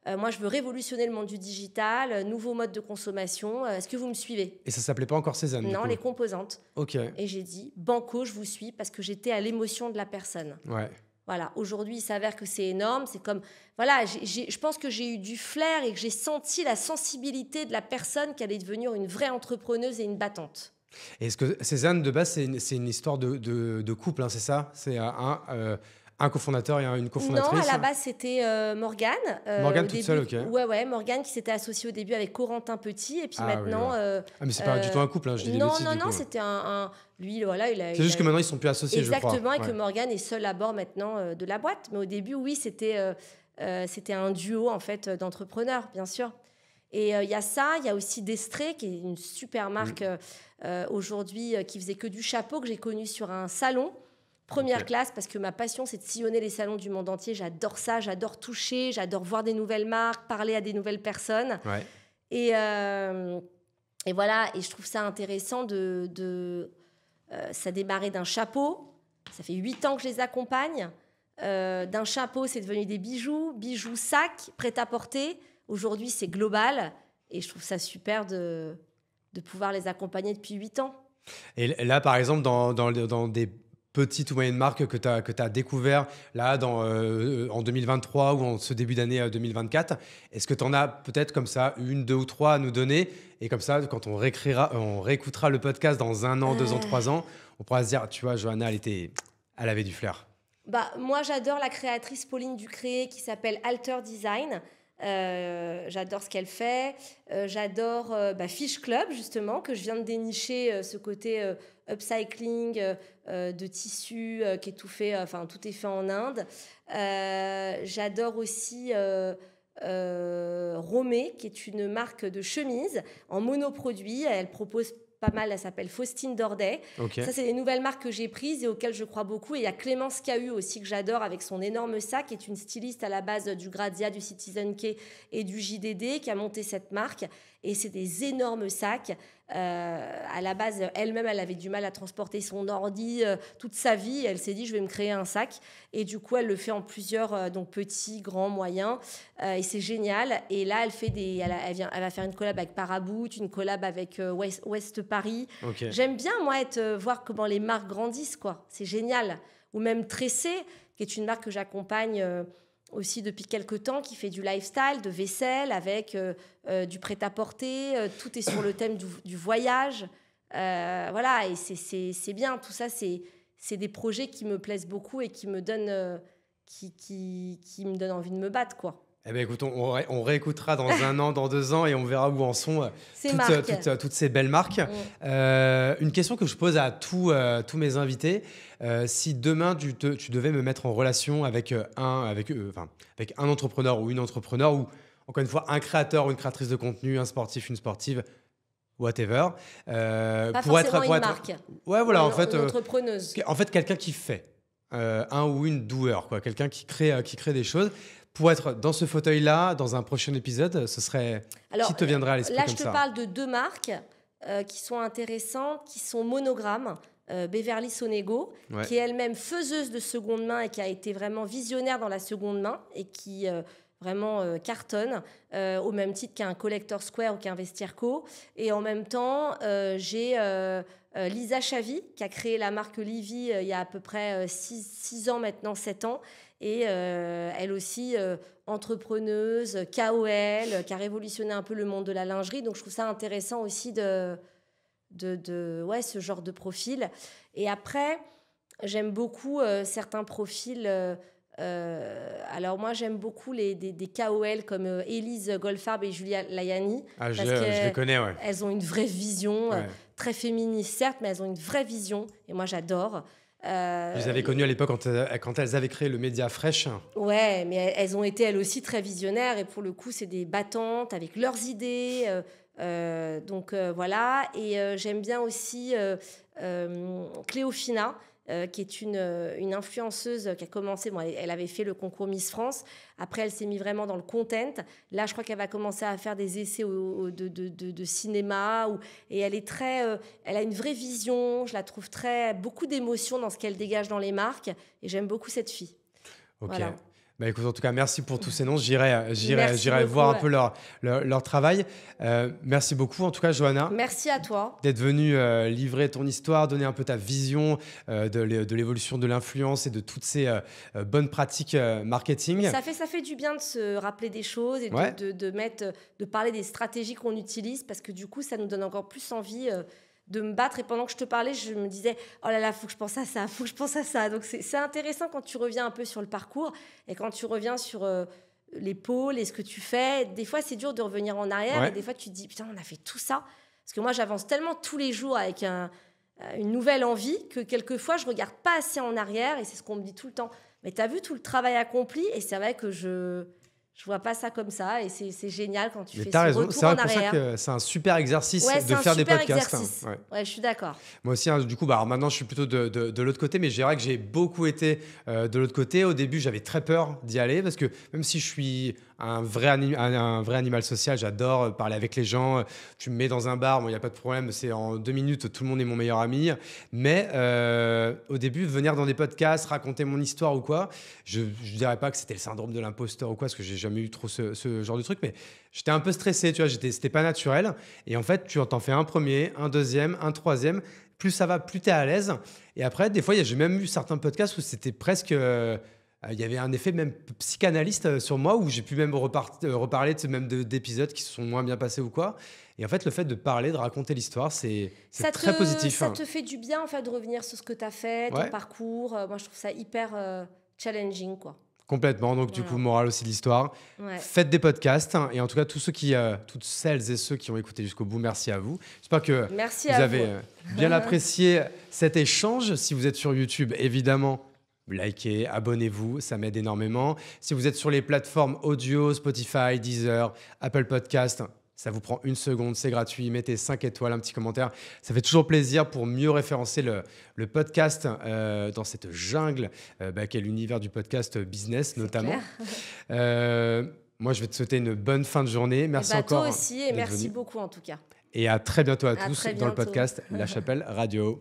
S2: Moi, je veux révolutionner le monde du digital, nouveau mode de consommation. Est-ce que vous me suivez?
S1: Et ça s'appelait pas encore Cézanne?
S2: Non, Les Composantes.
S1: Ok.
S2: Et j'ai dit, banco, je vous suis, parce que j'étais à l'émotion de la personne.
S1: Ouais.
S2: Voilà, aujourd'hui, il s'avère que c'est énorme. C'est comme, voilà, je pense que j'ai eu du flair et que j'ai senti la sensibilité de la personne qui allait devenir une vraie entrepreneuse et une battante.
S1: Et est-ce que Cézanne, de base, c'est une histoire de couple, hein, c'est ça? C'est un cofondateur et une cofondatrice?
S2: Non, à la base, c'était Morgane.
S1: Morgane toute seule, ok.
S2: Ouais, Morgane qui s'était associée au début avec Corentin Petit. Et puis maintenant...
S1: Oui. Mais c'est pas du tout un couple, hein, je dis des bêtises.
S2: Non, c'était lui, voilà.
S1: C'est juste que maintenant, ils sont plus associés, je crois.
S2: Exactement, et que Morgane est seule à bord maintenant de la boîte. Mais au début, oui, c'était un duo, en fait, d'entrepreneurs, bien sûr. Et il y a ça, il y a aussi Destré, qui est une super marque aujourd'hui, qui faisait que du chapeau, que j'ai connu sur un salon. Première classe, parce que ma passion, c'est de sillonner les salons du monde entier. J'adore ça, j'adore toucher, j'adore voir des nouvelles marques, parler à des nouvelles personnes.
S1: Ouais.
S2: Et voilà, et je trouve ça intéressant ça démarrait d'un chapeau. Ça fait 8 ans que je les accompagne. D'un chapeau, c'est devenu des bijoux, sacs, prêt-à-porter. Aujourd'hui, c'est global. Et je trouve ça super de pouvoir les accompagner depuis 8 ans.
S1: Et là, par exemple, dans des petites ou moyennes marques que tu as découvert là, en 2023 ou en ce début d'année 2024, est-ce que tu en as peut-être comme ça 1, 2 ou 3 à nous donner? Et comme ça, quand on réécoutera le podcast dans 1 an, 2 ans, 3 ans, on pourra se dire, tu vois, Johanna, elle avait du flair.
S2: Moi, j'adore la créatrice Pauline Ducré qui s'appelle Alter Design. J'adore ce qu'elle fait. J'adore Fish Club, justement, que je viens de dénicher, ce côté upcycling de tissu qui est tout fait, tout est fait en Inde. J'adore aussi Romé, qui est une marque de chemise en monoproduit. Elle propose pas mal, elle s'appelle Faustine Dordet.
S1: Okay.
S2: Ça, c'est des nouvelles marques que j'ai prises et auxquelles je crois beaucoup. Et il y a Clémence Cahu aussi, que j'adore, avec son énorme sac, qui est une styliste à la base du Grazia, du Citizen K et du JDD, qui a monté cette marque. Et c'est des énormes sacs. À la base, elle-même, elle avait du mal à transporter son ordi toute sa vie. Elle s'est dit, je vais me créer un sac. Et du coup, elle le fait en plusieurs, donc petits, grands, moyens. Et c'est génial. Et là, elle va faire une collab avec Paraboot, une collab avec West Paris.
S1: Okay.
S2: J'aime bien, moi, voir comment les marques grandissent, quoi. C'est génial. Ou même Tressé, qui est une marque que j'accompagne aussi depuis quelques temps, qui fait du lifestyle, de vaisselle, avec du prêt-à-porter. Tout est sur le thème du voyage. Voilà, et c'est bien. Tout ça, c'est des projets qui me plaisent beaucoup et qui me donnent, qui me donnent envie de me battre, quoi.
S1: Eh bien, écoute, on réécoutera dans 1 an, dans 2 ans, et on verra où en sont toutes ces belles marques. Une question que je pose à tous mes invités. Si demain, tu devais me mettre en relation avec un entrepreneur ou une entrepreneur, ou encore une fois, un créateur ou une créatrice de contenu, un sportif, une sportive, whatever.
S2: Pas forcément une marque.
S1: Ouais, voilà,
S2: une entrepreneuse.
S1: En fait, quelqu'un qui fait. Un ou une doer, quoi. Quelqu'un qui crée des choses. Pour être dans ce fauteuil-là, dans un prochain épisode, ce serait... qui te viendrait à l'esprit comme ça?
S2: Là, je te parle de 2 marques qui sont intéressantes, qui sont monogrammes. Beverly Sonego, qui est elle-même faiseuse de seconde main et qui a été vraiment visionnaire dans la seconde main et qui vraiment cartonne, au même titre qu'un Collector Square ou qu'un Vestiaire-Co. Et en même temps, j'ai Lisa Chavy, qui a créé la marque Livy il y a à peu près 6 ans maintenant, 7 ans. Et elle aussi, entrepreneuse, KOL, qui a révolutionné un peu le monde de la lingerie. Donc, je trouve ça intéressant aussi de ouais, ce genre de profil. Et après, j'aime beaucoup certains profils. Alors moi, j'aime beaucoup des KOL comme Élise Goldfarb et Julia Layani.
S1: Ah,
S2: parce
S1: je les connais, ouais.
S2: Elles ont une vraie vision,
S1: Ouais.
S2: très féministe, certes, mais elles ont une vraie vision. Et moi, j'adore.
S1: Je les avais connues à l'époque quand elles avaient créé le média Fresh.
S2: Ouais, mais elles ont été elles aussi très visionnaires et pour le coup, c'est des battantes avec leurs idées. Donc voilà. Et j'aime bien aussi Cléofina, qui est une influenceuse qui a commencé. Bon, elle avait fait le concours Miss France. Après, elle s'est mise vraiment dans le content. Là, je crois qu'elle va commencer à faire des essais de cinéma. Et elle est elle a une vraie vision. Je la trouve beaucoup d'émotions dans ce qu'elle dégage dans les marques. Et j'aime beaucoup cette fille.
S1: Ok.
S2: Voilà.
S1: Bah écoute, en tout cas, merci pour tous ces noms. J'irai
S2: Beaucoup,
S1: voir un peu leur travail. Merci beaucoup, en tout cas, Johanna.
S2: Merci à toi.
S1: D'être venue livrer ton histoire, donner un peu ta vision de l'évolution de l'influence et de toutes ces bonnes pratiques marketing.
S2: Ça fait du bien de se rappeler des choses et de parler des stratégies qu'on utilise parce que du coup, ça nous donne encore plus envie de me battre. Et pendant que je te parlais, je me disais « Oh là là, faut que je pense à ça, faut que je pense à ça ». Donc, c'est intéressant quand tu reviens un peu sur le parcours et quand tu reviens sur les pôles et ce que tu fais. Des fois, c'est dur de revenir en arrière et des fois, tu te dis « Putain, on a fait tout ça ». Parce que moi, j'avance tellement tous les jours avec une nouvelle envie que quelquefois, je regarde pas assez en arrière et c'est ce qu'on me dit tout le temps. Mais tu as vu tout le travail accompli et c'est vrai que je vois pas ça comme ça et c'est génial quand tu fais ce
S1: raison.
S2: retour en arrière.
S1: C'est pour ça que c'est un super exercice de faire des podcasts.
S2: Ouais, je suis d'accord.
S1: Moi aussi, du coup, alors maintenant, je suis plutôt de l'autre côté, mais je dirais que j'ai beaucoup été de l'autre côté. Au début, j'avais très peur d'y aller parce que même si je suis un vrai animal social, j'adore parler avec les gens. Tu me mets dans un bar, il n'y a pas de problème, c'est en 2 minutes, tout le monde est mon meilleur ami. Mais au début, venir dans des podcasts, raconter mon histoire ou quoi, je ne dirais pas que c'était le syndrome de l'imposteur ou quoi, parce que j'ai jamais eu trop ce genre de truc, mais j'étais un peu stressé, tu vois, c'était pas naturel. Et en fait, tu t'en fais un premier, un deuxième, un troisième. Plus ça va, plus tu es à l'aise. Et après, des fois, j'ai même vu certains podcasts où c'était presque... il y avait un effet même psychanalyste sur moi où j'ai pu même reparler d'épisodes qui se sont moins bien passés ou quoi. Et en fait, le fait de parler, de raconter l'histoire, c'est très positif.
S2: Ça te fait du bien en fait, de revenir sur ce que tu as fait, ton parcours. Moi, je trouve ça hyper challenging, quoi.
S1: Complètement. Donc, du coup, morale aussi de l'histoire. Ouais. Faites des podcasts. Et en tout cas, toutes celles et ceux qui ont écouté jusqu'au bout, merci à vous. J'espère que vous avez bien apprécié cet échange. Si vous êtes sur YouTube, évidemment, likez, abonnez-vous, ça m'aide énormément. Si vous êtes sur les plateformes audio, Spotify, Deezer, Apple Podcast, ça vous prend 1 seconde, c'est gratuit. Mettez 5 étoiles, un petit commentaire. Ça fait toujours plaisir pour mieux référencer le podcast dans cette jungle qu'est l'univers du podcast business, notamment. Moi, je vais te souhaiter une bonne fin de journée. Merci encore.
S2: Toi aussi, et merci beaucoup en tout cas.
S1: Et à très bientôt à tous dans le podcast La Chapelle Radio.